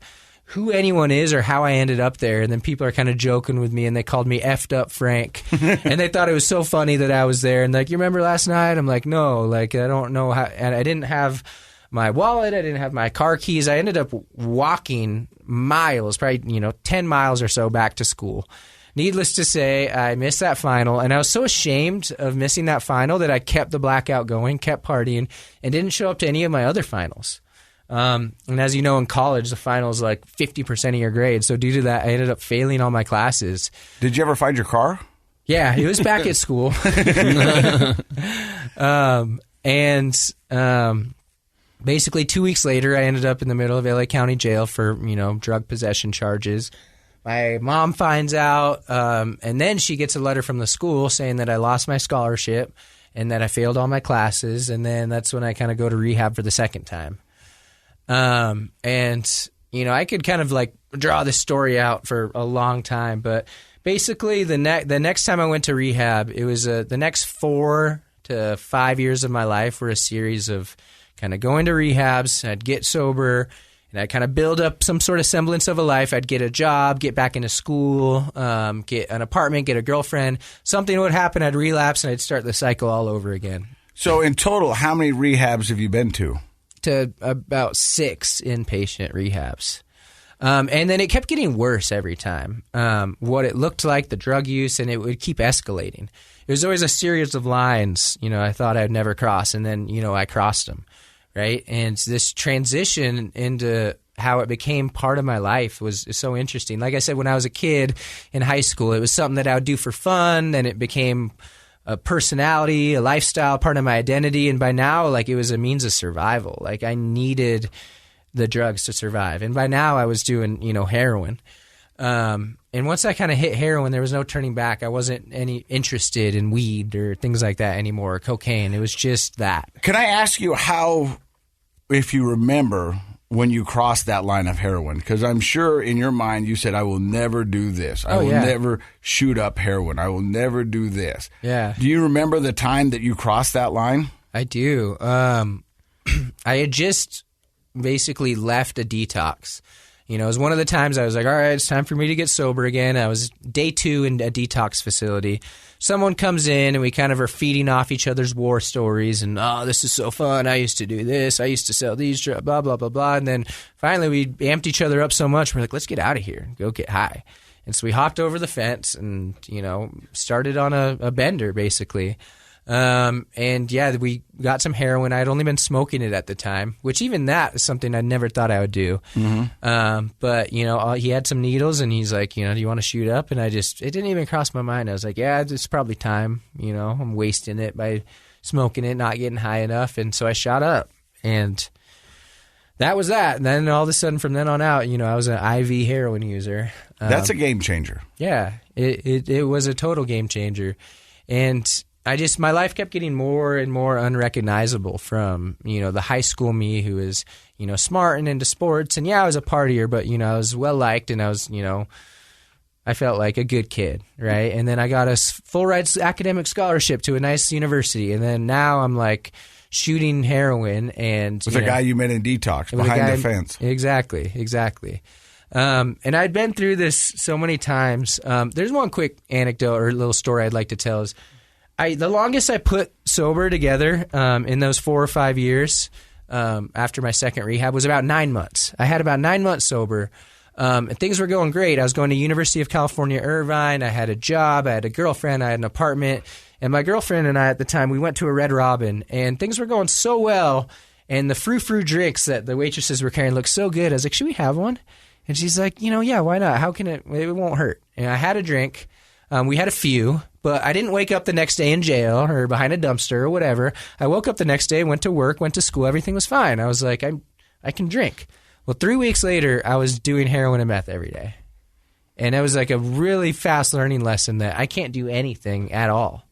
who anyone is or how I ended up there. And then people are kind of joking with me, and they called me effed up Frank. And they thought it was so funny that I was there. And you remember last night? I'm like, no, I don't know how. And I didn't have my wallet. I didn't have my car keys. I ended up walking miles, probably, 10 miles or so back to school. Needless to say, I missed that final, and I was so ashamed of missing that final that I kept the blackout going, kept partying, and didn't show up to any of my other finals. And as you know, in college, the final is 50% of your grade. So due to that, I ended up failing all my classes. Did you ever find your car? Yeah, it was back at school. Basically 2 weeks later, I ended up in the middle of LA County Jail for, drug possession charges. My mom finds out, and then she gets a letter from the school saying that I lost my scholarship and that I failed all my classes. And then that's when I kind of go to rehab for the second time. I could kind of draw this story out for a long time, but basically the next time I went to rehab, it was the next 4 to 5 years of my life were a series of kind of going to rehabs. I'd get sober, and I'd kind of build up some sort of semblance of a life. I'd get a job, get back into school, get an apartment, get a girlfriend. Something would happen, I'd relapse, and I'd start the cycle all over again. So in total, how many rehabs have you been to? To about 6 inpatient rehabs. And then it kept getting worse every time. What it looked like, the drug use, and it would keep escalating. It was always a series of lines, I thought I'd never cross, and then, I crossed them, right? And this transition into how it became part of my life was so interesting. Like I said, when I was a kid in high school, it was something that I would do for fun, and it became a personality, a lifestyle, part of my identity. And by now, it was a means of survival. I needed the drugs to survive. And by now I was doing, heroin. And once I kind of hit heroin, there was no turning back. I wasn't interested in weed or things like that anymore, or cocaine. It was just that. Can I ask you how, if you remember, when you crossed that line of heroin? Because I'm sure in your mind you said, I will never do this. I will never shoot up heroin. I will never do this. Yeah. Do you remember the time that you crossed that line? I do. I had just basically left a detox. It was one of the times I was like, all right, it's time for me to get sober again. I was day 2 in a detox facility. Someone comes in, and we kind of are feeding off each other's war stories. And, oh, this is so fun. I used to do this. I used to sell these drugs, blah, blah, blah, blah. And then finally we amped each other up so much, we're like, let's get out of here and go get high. And so we hopped over the fence and, started on a bender, basically. We got some heroin. I had only been smoking it at the time, which even that is something I never thought I would do. Mm-hmm. But he had some needles, and he's like, do you want to shoot up? And it didn't even cross my mind. I was like, yeah, it's probably time. I'm wasting it by smoking it, not getting high enough. And so I shot up, and that was that. And then all of a sudden from then on out, I was an IV heroin user. That's a game changer. Yeah, it was a total game changer. And my life kept getting more and more unrecognizable from, the high school me who was, smart and into sports. And I was a partier, but, I was well liked, and I was, I felt like a good kid, right? And then I got a full rides academic scholarship to a nice university. And then now I'm shooting heroin and with a guy you met in detox behind the fence. Exactly. And I'd been through this so many times. There's one quick anecdote or little story I'd like to tell is, the longest I put sober together in those 4 or 5 years after my second rehab was about 9 months. I had about 9 months sober. And things were going great. I was going to University of California, Irvine. I had a job. I had a girlfriend. I had an apartment. And my girlfriend and I at the time, we went to a Red Robin, and things were going so well. And the frou-frou drinks that the waitresses were carrying looked so good. I was like, should we have one? And she's like, yeah, why not? How can it won't hurt. And I had a drink. We had a few, but I didn't wake up the next day in jail or behind a dumpster or whatever. I woke up the next day, went to work, went to school. Everything was fine. I was like, I can drink. Well, 3 weeks later, I was doing heroin and meth every day. And it was like a really fast learning lesson that I can't do anything at all.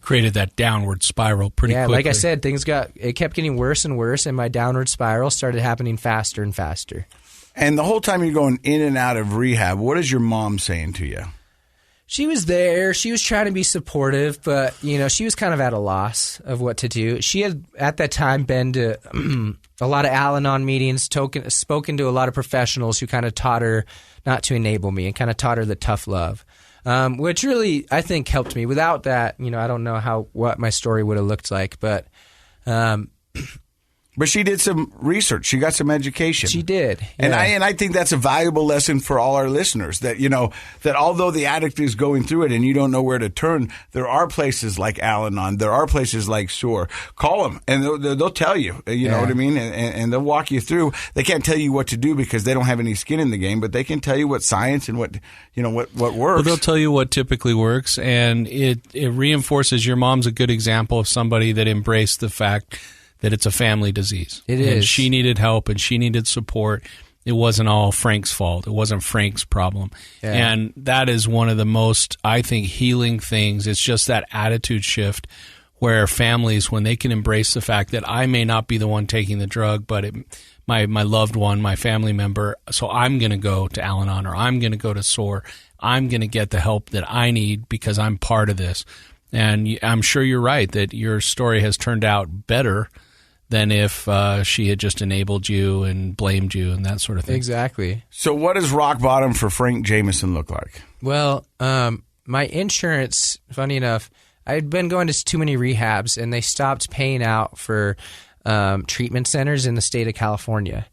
Created that downward spiral pretty quickly. Like I said, it kept getting worse and worse, and my downward spiral started happening faster and faster. And the whole time you're going in and out of rehab, what is your mom saying to you? She was there. She was trying to be supportive, but, she was kind of at a loss of what to do. She had, at that time, been to a lot of Al-Anon meetings, spoken to a lot of professionals who kind of taught her not to enable me and kind of taught her the tough love, which really, I think, helped me. Without that, I don't know what my story would have looked like, but... But she did some research. She got some education. She did. Yeah. And I think that's a valuable lesson for all our listeners that, that although the addict is going through it and you don't know where to turn, there are places like Al-Anon. There are places like SOAR. Call them and they'll tell you, you know what I mean? And they'll walk you through. They can't tell you what to do because they don't have any skin in the game, but they can tell you what science and what works. Well, they'll tell you what typically works, and it reinforces your mom's a good example of somebody that embraced the fact that it's a family disease. It is. And she needed help and she needed support. It wasn't all Frank's fault. It wasn't Frank's problem. Yeah. And that is one of the most, I think, healing things. It's just that attitude shift where families, when they can embrace the fact that I may not be the one taking the drug, but my loved one, my family member, so I'm going to go to Al-Anon or I'm going to go to SOAR. I'm going to get the help that I need because I'm part of this. And I'm sure you're right that your story has turned out better than if she had just enabled you and blamed you and that sort of thing. Exactly. So what does rock bottom for Frank Jameson look like? Well, my insurance, funny enough, I had been going to too many rehabs, and they stopped paying out for treatment centers in the state of California.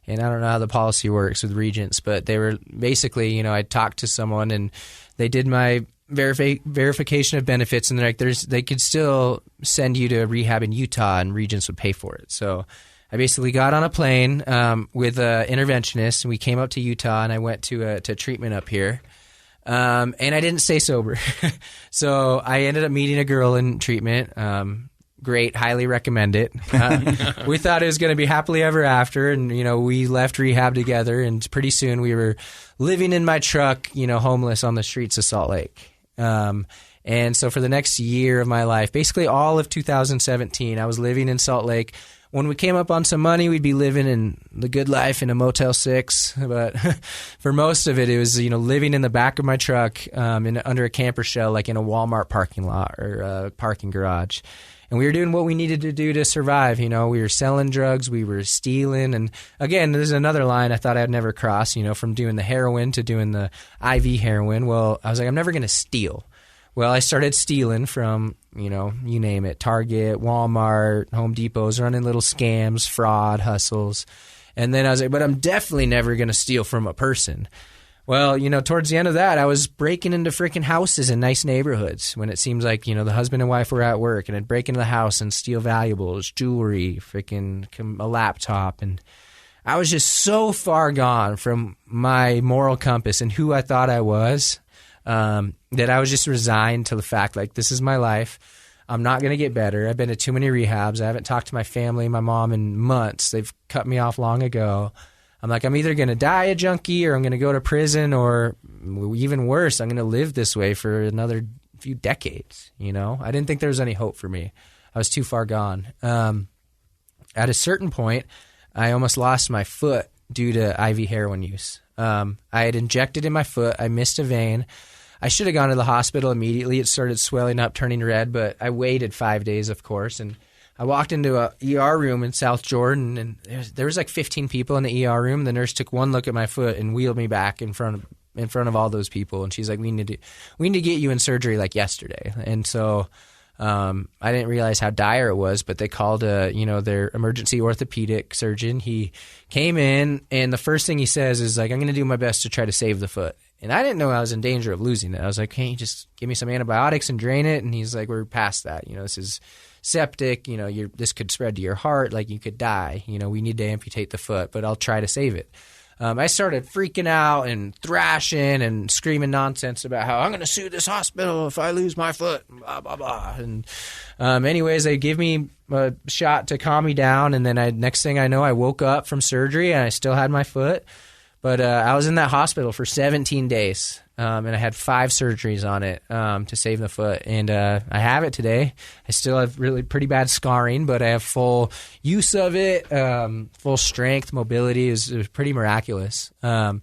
And I don't know how the policy works with Regents, but they were basically, I talked to someone, and they did my verification of benefits, and they're like, they could still send you to rehab in Utah, and Regents would pay for it. So I basically got on a plane with an interventionist, and we came up to Utah, and I went to treatment up here. And I didn't stay sober. So I ended up meeting a girl in treatment. Great, highly recommend it. We thought it was going to be happily ever after, and we left rehab together, and pretty soon we were living in my truck, homeless on the streets of Salt Lake. And so for the next year of my life, basically all of 2017, I was living in Salt Lake. When we came up on some money, we'd be living in the good life in a Motel 6. But for most of it, it was, living in the back of my truck under a camper shell, like in a Walmart parking lot or a parking garage. And we were doing what we needed to do to survive. We were selling drugs, we were stealing. And again, there's another line I thought I'd never cross, from doing the heroin to doing the IV heroin. Well, I was like, I'm never going to steal. Well, I started stealing from, you name it, Target, Walmart, Home Depots, running little scams, fraud, hustles. And then I was like, but I'm definitely never going to steal from a person. Well, towards the end of that, I was breaking into freaking houses in nice neighborhoods when it seems like, the husband and wife were at work, and I'd break into the house and steal valuables, jewelry, freaking a laptop. And I was just so far gone from my moral compass and who I thought I was that I was just resigned to the fact, like, this is my life. I'm not going to get better. I've been to too many rehabs. I haven't talked to my family, my mom, in months. They've cut me off long ago. I'm like, I'm either going to die a junkie or I'm going to go to prison, or even worse, I'm going to live this way for another few decades. I didn't think there was any hope for me. I was too far gone. At a certain point, I almost lost my foot due to IV heroin use. I had injected in my foot. I missed a vein. I should have gone to the hospital immediately. It started swelling up, turning red, but I waited 5 days, of course, and I walked into a ER room in South Jordan, and there was like 15 people in the ER room. The nurse took one look at my foot and wheeled me back in front of all those people, and she's like, "We need to get you in surgery like yesterday." And so I didn't realize how dire it was, but they called their emergency orthopedic surgeon. He came in, and the first thing he says is like, I'm going to do my best to try to save the foot. And I didn't know I was in danger of losing it. I was like, hey, just give me some antibiotics and drain it. And he's like, we're past that. This is septic. This could spread to your heart. Like, you could die. We need to amputate the foot, but I'll try to save it. I started freaking out and thrashing and screaming nonsense about how I'm going to sue this hospital if I lose my foot, blah, blah, blah. And anyways, they give me a shot to calm me down. And then next thing I know, I woke up from surgery and I still had my foot. But I was in that hospital for 17 days, and I had 5 surgeries on it to save the foot. And I have it today. I still have really pretty bad scarring, but I have full use of it, full strength, mobility. It was pretty miraculous. But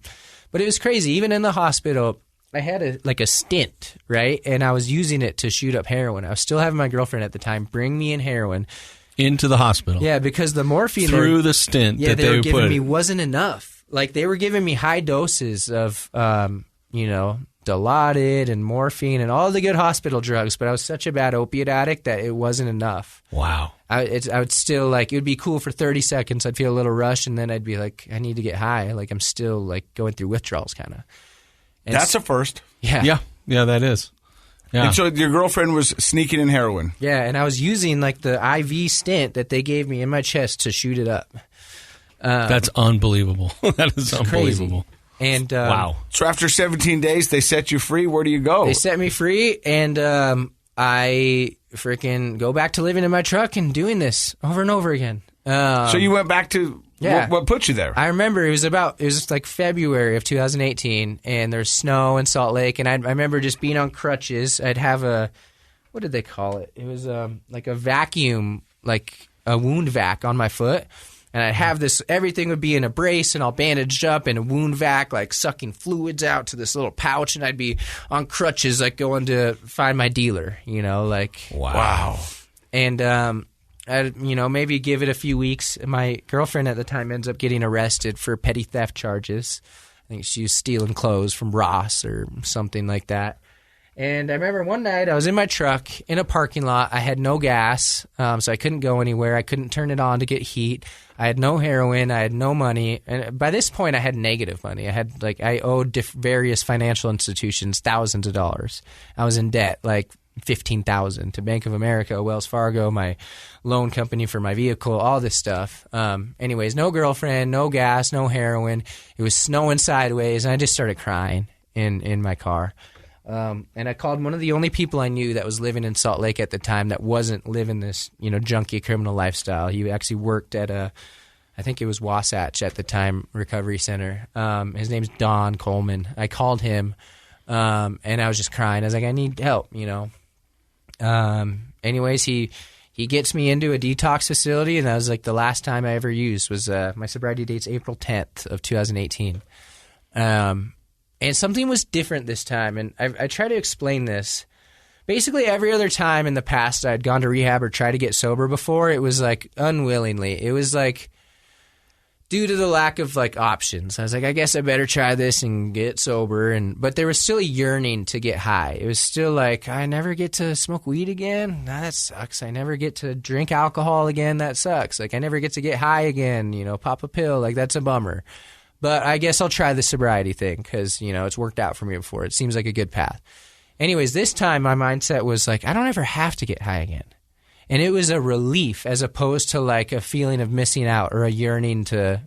it was crazy. Even in the hospital, I had a stint, right? And I was using it to shoot up heroin. I was still having my girlfriend at the time bring me in heroin. Into the hospital. Yeah, because the morphine... Through the stint that they were put giving me wasn't enough. Like, they were giving me high doses of, Dilaudid and morphine and all the good hospital drugs, but I was such a bad opiate addict that it wasn't enough. Wow. I would still, like, it would be cool for 30 seconds. I'd feel a little rush, and then I'd be like, I need to get high. Like, I'm still, like, going through withdrawals, kind of. That's a first. Yeah. Yeah, that is. Yeah. And so your girlfriend was sneaking in heroin. Yeah, and I was using, like, the IV stent that they gave me in my chest to shoot it up. That's unbelievable. That is unbelievable. Crazy. And wow. So after 17 days, they set you free. Where do you go? They set me free, and I freaking go back to living in my truck and doing this over and over again. So you went back to what put you there? I remember it was like February of 2018, and there's snow in Salt Lake, and I remember just being on crutches. I'd have what did they call it? It was like a vacuum, like a wound vac on my foot. And I'd have this, everything would be in a brace and all bandaged up in a wound vac, like sucking fluids out to this little pouch. And I'd be on crutches, like going to find my dealer, like. Wow. And, I'd, maybe give it a few weeks. My girlfriend at the time ends up getting arrested for petty theft charges. I think she was stealing clothes from Ross or something like that. And I remember one night I was in my truck in a parking lot. I had no gas, so I couldn't go anywhere. I couldn't turn it on to get heat. I had no heroin. I had no money. And by this point, I had negative money. I owed various financial institutions thousands of dollars. I was in debt, like $15,000 to Bank of America, Wells Fargo, my loan company for my vehicle, all this stuff. Anyways, no girlfriend, no gas, no heroin. It was snowing sideways, and I just started crying in my car. And I called one of the only people I knew that was living in Salt Lake at the time that wasn't living this, junkie criminal lifestyle. He actually worked at I think it was Wasatch at the time, recovery center. His name's Don Coleman. I called him, and I was just crying. I was like, I need help, Anyways, he gets me into a detox facility, and that was like the last time I ever used was my sobriety date's April 10th of 2018. And something was different this time, and I try to explain this. Basically, every other time in the past I'd gone to rehab or tried to get sober before, it was like unwillingly. It was like due to the lack of like options. I was like, I guess I better try this and get sober. But there was still a yearning to get high. It was still like, I never get to smoke weed again. Nah, that sucks. I never get to drink alcohol again. That sucks. Like I never get to get high again. Pop a pill. Like that's a bummer. But I guess I'll try the sobriety thing because, it's worked out for me before. It seems like a good path. Anyways, this time my mindset was like, I don't ever have to get high again. And it was a relief as opposed to like a feeling of missing out or a yearning to,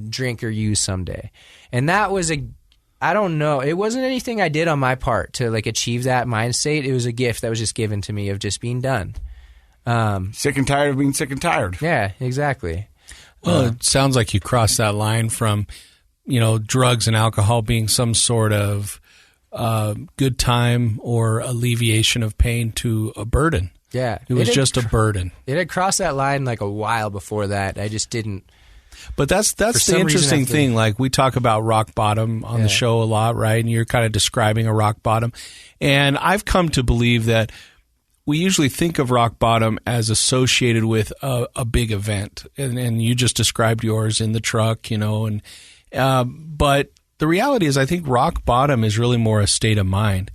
drink or use someday. And that was I don't know. It wasn't anything I did on my part to like achieve that mind state. It was a gift that was just given to me of just being done. Sick and tired of being sick and tired. Yeah, exactly. Well, it sounds like you crossed that line from drugs and alcohol being some sort of good time or alleviation of pain to a burden. Yeah. It was just a burden. It had crossed that line like a while before that. I just didn't. But that's the interesting thing. Like we talk about rock bottom on the show a lot, right? And you're kind of describing a rock bottom. And I've come to believe that we usually think of rock bottom as associated with a big event. And you just described yours in the truck, but the reality is I think rock bottom is really more a state of mind.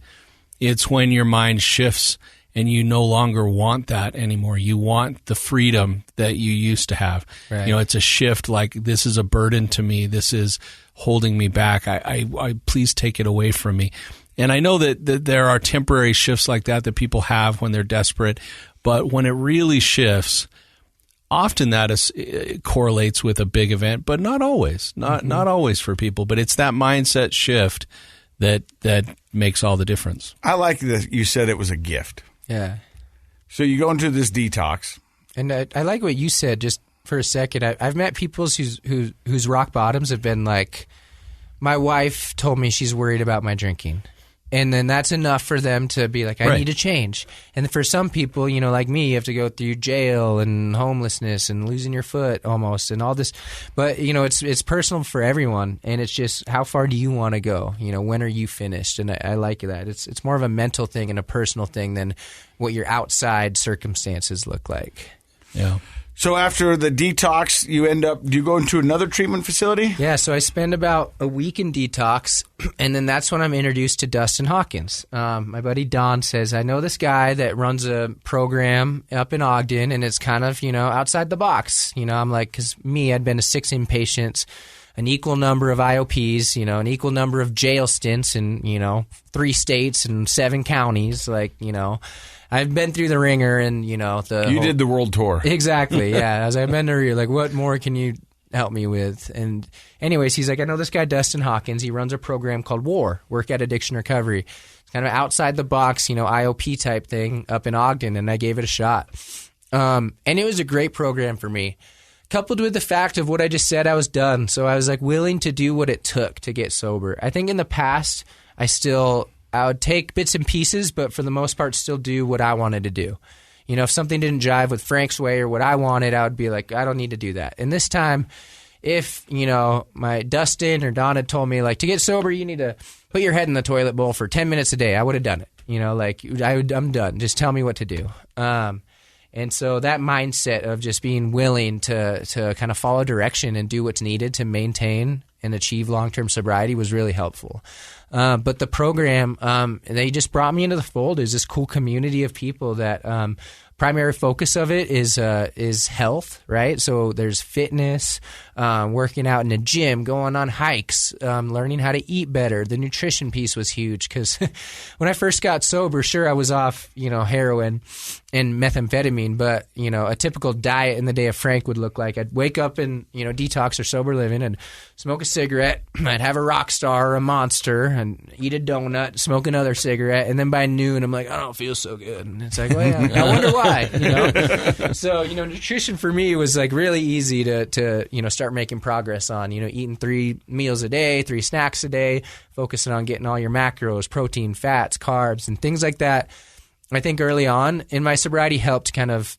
It's when your mind shifts and you no longer want that anymore. You want the freedom that you used to have. Right. You know, it's a shift. Like, this is a burden to me. This is holding me back. I please take it away from me. And I know that there are temporary shifts like that people have when they're desperate, but when it really shifts, often that correlates with a big event, but not always. Not always for people. But it's that mindset shift that makes all the difference. I like that you said it was a gift. Yeah. So you go into this detox. And I like what you said just for a second. I've met people whose rock bottoms have been like, my wife told me she's worried about my drinking. And then that's enough for them to be like, I need to change. And for some people, you know, like me, you have to go through jail and homelessness and losing your foot almost and all this. But, you know, it's personal for everyone. And it's just, how far do you want to go? You know, when are you finished? And I like that. It's more of a mental thing and a personal thing than what your outside circumstances look like. Yeah. So after the detox, do you go into another treatment facility? Yeah, so I spend about a week in detox, and then that's when I'm introduced to Dustin Hawkins. My buddy Don says, I know this guy that runs a program up in Ogden, and it's kind of, you know, outside the box. You know, I'm like, because I'd been to 6 inpatients, an equal number of IOPs, you know, an equal number of jail stints in, you know, 3 states and 7 counties, like, you know. I've been through the ringer, and you know You did the world tour. Exactly, yeah. As I've been through, like, what more can you help me with? And anyways, he's like, I know this guy Dustin Hawkins. He runs a program called WAR, Work at Addiction Recovery. It's kind of outside the box, you know, IOP type thing up in Ogden, and I gave it a shot. And it was a great program for me, coupled with the fact of what I just said. I was done, so I was like willing to do what it took to get sober. I think in the past, I would take bits and pieces, but for the most part, still do what I wanted to do. You know, if something didn't jive with Frank's way or what I wanted, I would be like, I don't need to do that. And this time, if, you know, my Dustin or Don had told me, like, to get sober, you need to put your head in the toilet bowl for 10 minutes a day, I would have done it. You know, like, I'm done. Just tell me what to do. And so that mindset of just being willing to kind of follow direction and do what's needed to maintain and achieve long-term sobriety was really helpful. But the program, they just brought me into the fold. Is this cool community of people that primary focus of it is health, right? So there's fitness, working out in a gym, going on hikes, learning how to eat better. The nutrition piece was huge because when I first got sober, sure, I was off, you know, heroin and methamphetamine, but, you know, a typical diet in the day of Frank would look like I'd wake up in, you know, detox or sober living and smoke a cigarette. I'd have a Rockstar or a Monster and eat a donut, smoke another cigarette, and then by noon I'm like, I don't feel so good. And it's like, well, yeah, I wonder why, you know? So, you know, nutrition for me was like really easy to you know, start making progress on, you know, eating 3 meals a day, 3 snacks a day, focusing on getting all your macros, protein, fats, carbs, and things like that. I think early on in my sobriety helped kind of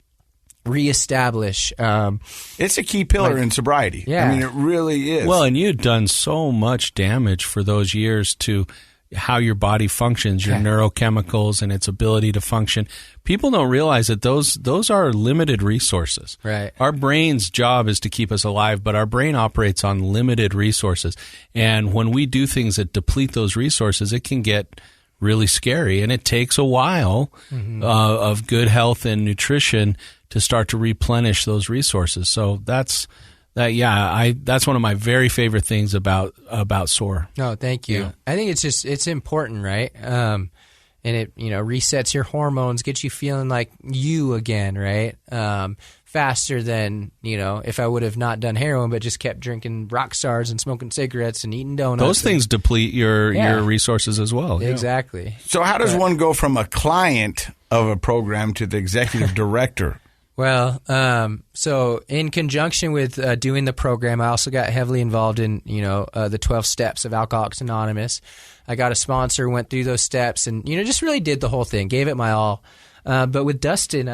reestablish. It's a key pillar in sobriety. Yeah. I mean, it really is. Well, and you'd done so much damage for those years to how your body functions, your neurochemicals and its ability to function. People don't realize that those are limited resources. Right. Our brain's job is to keep us alive, but our brain operates on limited resources. And when we do things that deplete those resources, it can get really scary. And it takes a while of good health and nutrition to start to replenish those resources. So that's one of my very favorite things about SOAR. No, thank you. Yeah. I think it's important, right? And it, you know, resets your hormones, gets you feeling like you again, right? Faster than, you know, if I would have not done heroin but just kept drinking Rockstars and smoking cigarettes and eating donuts. Those things deplete your resources as well. Exactly. So how does one go from a client of a program to the executive director? Well, so in conjunction with doing the program, I also got heavily involved in, you know, the 12 steps of Alcoholics Anonymous. I got a sponsor, went through those steps, and, you know, just really did the whole thing, gave it my all. But with Dustin,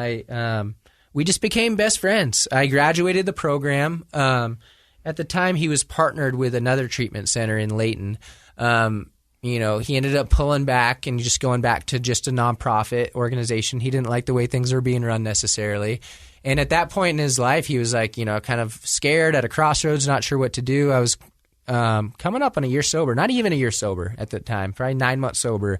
we just became best friends. I graduated the program. At the time, he was partnered with another treatment center in Layton. You know, he ended up pulling back and just going back to just a nonprofit organization. He didn't like the way things were being run necessarily. And at that point in his life, he was like, you know, kind of scared at a crossroads, not sure what to do. I was coming up on a year sober, not even a year sober at the time, probably 9 months sober.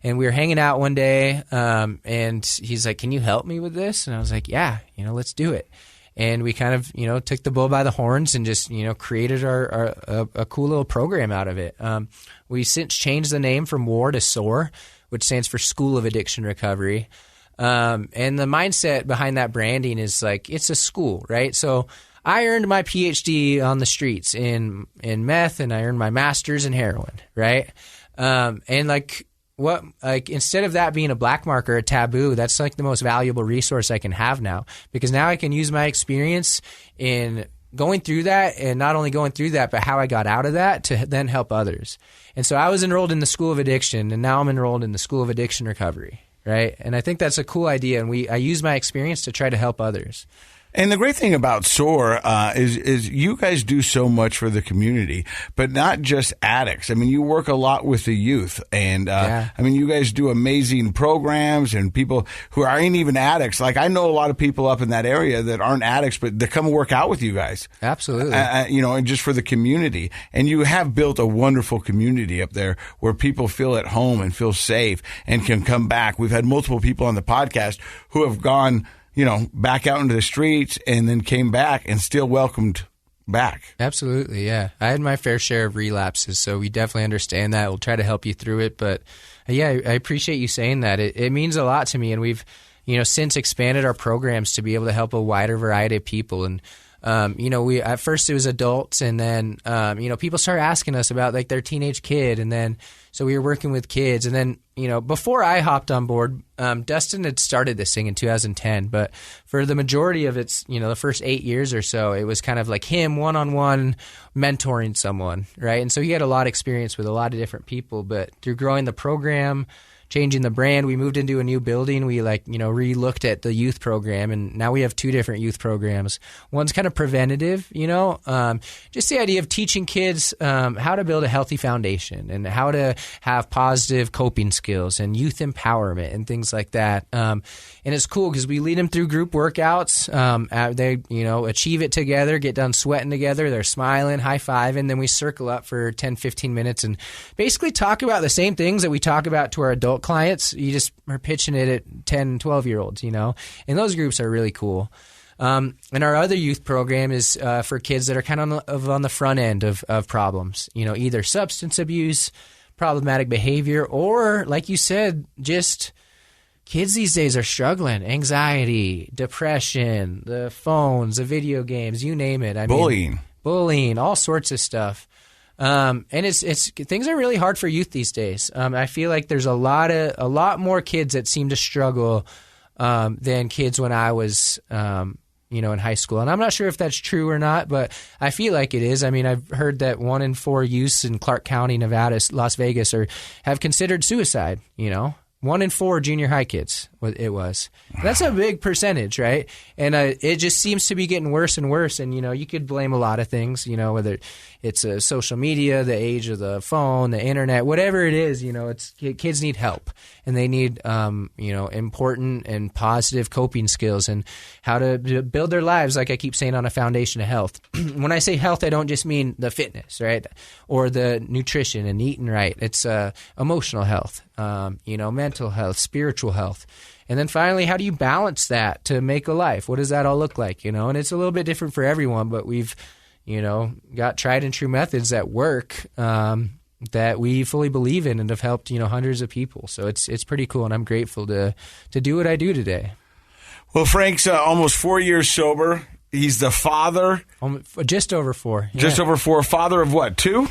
And we were hanging out one day, and he's like, "Can you help me with this?" And I was like, "Yeah, let's do it." And we kind of, took the bull by the horns and just, created a cool little program out of it. We since changed the name from WAR to SOAR, which stands for School of Addiction Recovery. And the mindset behind that branding is like, it's a school, right? So I earned my PhD on the streets in meth, and I earned my master's in heroin, right? And instead of that being a black mark or a taboo, that's like the most valuable resource I can have now, because now I can use my experience in going through that, and not only going through that, but how I got out of that to then help others. And so I was enrolled in the School of Addiction, and now I'm enrolled in the School of Addiction Recovery, right? And I think that's a cool idea, and I use my experience to try to help others. And the great thing about SOAR is you guys do so much for the community, but not just addicts. I mean, you work a lot with the youth, and I mean, you guys do amazing programs, and people who aren't even addicts. Like, I know a lot of people up in that area that aren't addicts, but they come and work out with you guys. Absolutely. And just for the community. And you have built a wonderful community up there where people feel at home and feel safe and can come back. We've had multiple people on the podcast who have gone back out into the streets and then came back and still welcomed back. Absolutely, yeah. I had my fair share of relapses, so we definitely understand that. We'll try to help you through it. But yeah, I appreciate you saying that. It means a lot to me, and we've since expanded our programs to be able to help a wider variety of people. And we at first it was adults, and then people started asking us about like their teenage kid, and then so we were working with kids, and then before I hopped on board, Dustin had started this thing in 2010, but for the majority of its the first 8 years or so, it was kind of like him one-on-one mentoring someone, right? And so he had a lot of experience with a lot of different people, but through growing the program, changing the brand, we moved into a new building. We re-looked at the youth program, and now we have 2 different youth programs. One's kind of preventative, just the idea of teaching kids how to build a healthy foundation and how to have positive coping skills and youth empowerment and things like that. And it's cool because we lead them through group workouts. They achieve it together, get done sweating together. They're smiling, high-fiving. Then we circle up for 10, 15 minutes and basically talk about the same things that we talk about to our adult clients. You just are pitching it at 10, 12-year-olds, and those groups are really cool. And our other youth program is for kids that are kind of on the front end of problems, either substance abuse, problematic behavior, or like you said, just kids these days are struggling, anxiety, depression, the phones, the video games, you name it. Bullying, all sorts of stuff. And it's things are really hard for youth these days. I feel like there's a lot more kids that seem to struggle than kids when I was in high school. And I'm not sure if that's true or not, but I feel like it is. I mean, I've heard that 1 in 4 youths in Clark County, Nevada, Las Vegas, have considered suicide. 1 in 4 junior high kids, it was. That's a big percentage, right? And it just seems to be getting worse and worse. And, you could blame a lot of things, whether it's social media, the age of the phone, the internet, whatever it is, kids need help. And they need, important and positive coping skills and how to build their lives, like I keep saying, on a foundation of health. When I say health, I don't just mean the fitness, right? Or the nutrition and eating right. It's emotional health, mental health, spiritual health. And then finally, how do you balance that to make a life? What does that all look like? And it's a little bit different for everyone, but we've, got tried and true methods that work that we fully believe in and have helped, hundreds of people. So it's pretty cool, and I'm grateful to do what I do today. Well, Frank's almost 4 years sober. He's the father. Just over 4. Yeah. Just over 4. Father of what, 2?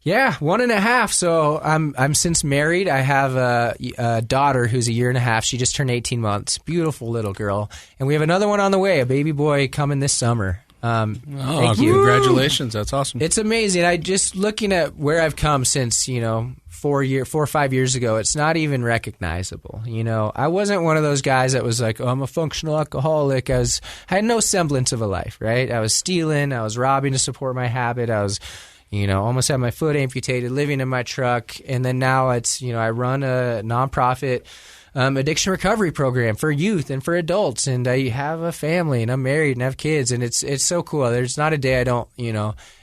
Yeah, 1.5. So I'm since married. I have a daughter who's 1.5 years. She just turned 18 months. Beautiful little girl. And we have another one on the way, a baby boy coming this summer. Thank you. Congratulations. That's awesome. It's amazing. I just looking at where I've come since, 4 or 5 years ago, it's not even recognizable. I wasn't one of those guys that was like, oh, I'm a functional alcoholic. I had no semblance of a life, right? I was stealing. I was robbing to support my habit. I was almost had my foot amputated, living in my truck. And then now it's, I run a nonprofit addiction recovery program for youth and for adults. And I have a family, and I'm married, and I have kids, and it's so cool. There's not a day I don't,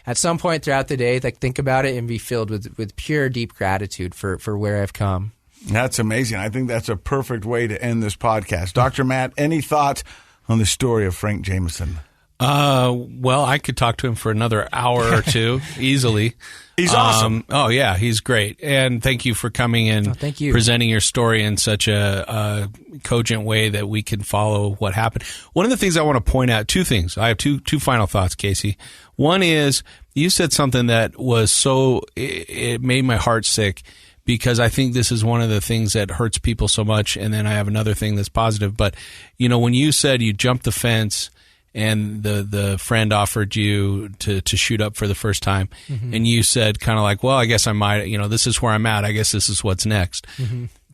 at some point throughout the day, like think about it and be filled with pure, deep gratitude for where I've come. That's amazing. I think that's a perfect way to end this podcast. Dr. Matt, any thoughts on the story of Frank Jameson? Well, I could talk to him for another hour or two easily. He's awesome. Oh, yeah, he's great. And thank you for coming and thank you. Presenting your story in such a cogent way that we can follow what happened. One of the things I want to point out, two things. I have two final thoughts, Casey. One is you said something that was it made my heart sick, because I think this is one of the things that hurts people so much. And then I have another thing that's positive. But, when you said you jumped the fence and the friend offered you to shoot up for the first time, and you said kind of like, well, I guess I might, this is where I'm at. I guess this is what's next.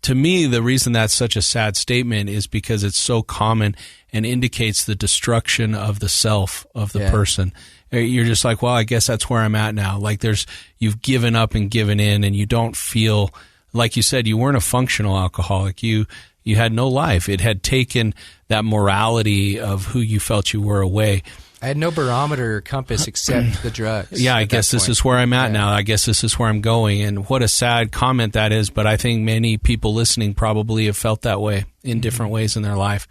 To me, the reason that's such a sad statement is because it's so common and indicates the destruction of the self of the person. You're just like, well, I guess that's where I'm at now. Like you've given up and given in, and you don't feel, like you said, you weren't a functional alcoholic. You had no life. It had taken that morality of who you felt you were away. I had no barometer or compass except the drugs. Yeah, I guess this is where I'm at now. I guess this is where I'm going. And what a sad comment that is. But I think many people listening probably have felt that way in different ways in their life.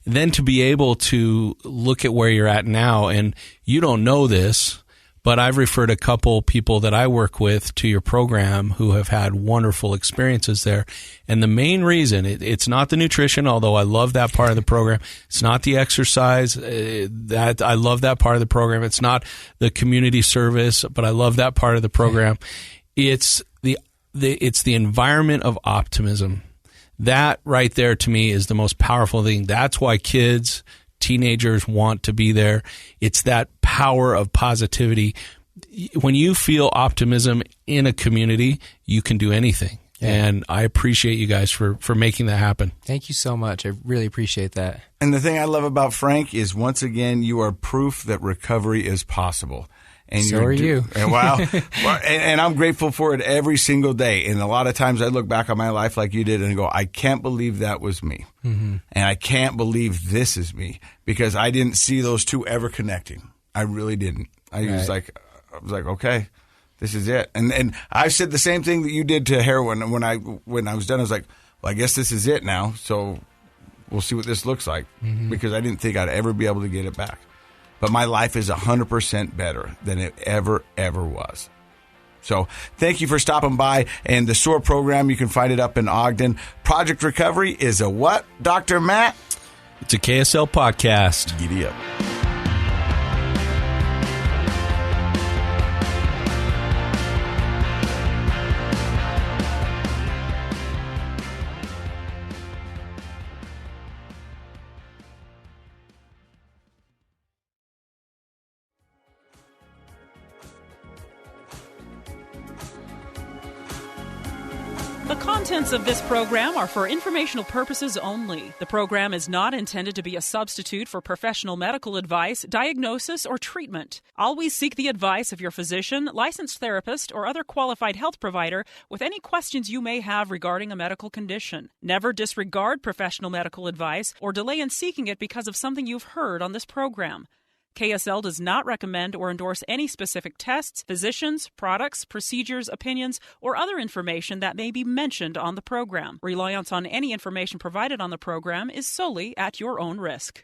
Then to be able to look at where you're at now, and you don't know this, but I've referred a couple people that I work with to your program who have had wonderful experiences there. And the main reason, it's not the nutrition, although I love that part of the program. It's not the exercise, that I love that part of the program. It's not the community service, but I love that part of the program. It's the environment of optimism. That right there to me is the most powerful thing. That's why kids, teenagers want to be there. It's that power of positivity. When you feel optimism in a community, you can do anything. Yeah. And I appreciate you guys for making that happen. Thank you so much. I really appreciate that. And the thing I love about Frank is, once again, you are proof that recovery is possible. And so are you. And and I'm grateful for it every single day. And a lot of times I look back on my life like you did and go, I can't believe that was me. And I can't believe this is me, because I didn't see those two ever connecting. I really didn't. I was like, okay, this is it. And I said the same thing that you did to heroin. When I was done, I was like, well, I guess this is it now. So we'll see what this looks like, because I didn't think I'd ever be able to get it back. But my life is 100% better than it ever was. So thank you for stopping by. And the SOAR program, you can find it up in Ogden. Project Recovery is a what, Dr. Matt? It's a KSL podcast. Giddy up. The contents of this program are for informational purposes only. The program is not intended to be a substitute for professional medical advice, diagnosis, or treatment. Always seek the advice of your physician, licensed therapist, or other qualified health provider with any questions you may have regarding a medical condition. Never disregard professional medical advice or delay in seeking it because of something you've heard on this program. KSL does not recommend or endorse any specific tests, physicians, products, procedures, opinions, or other information that may be mentioned on the program. Reliance on any information provided on the program is solely at your own risk.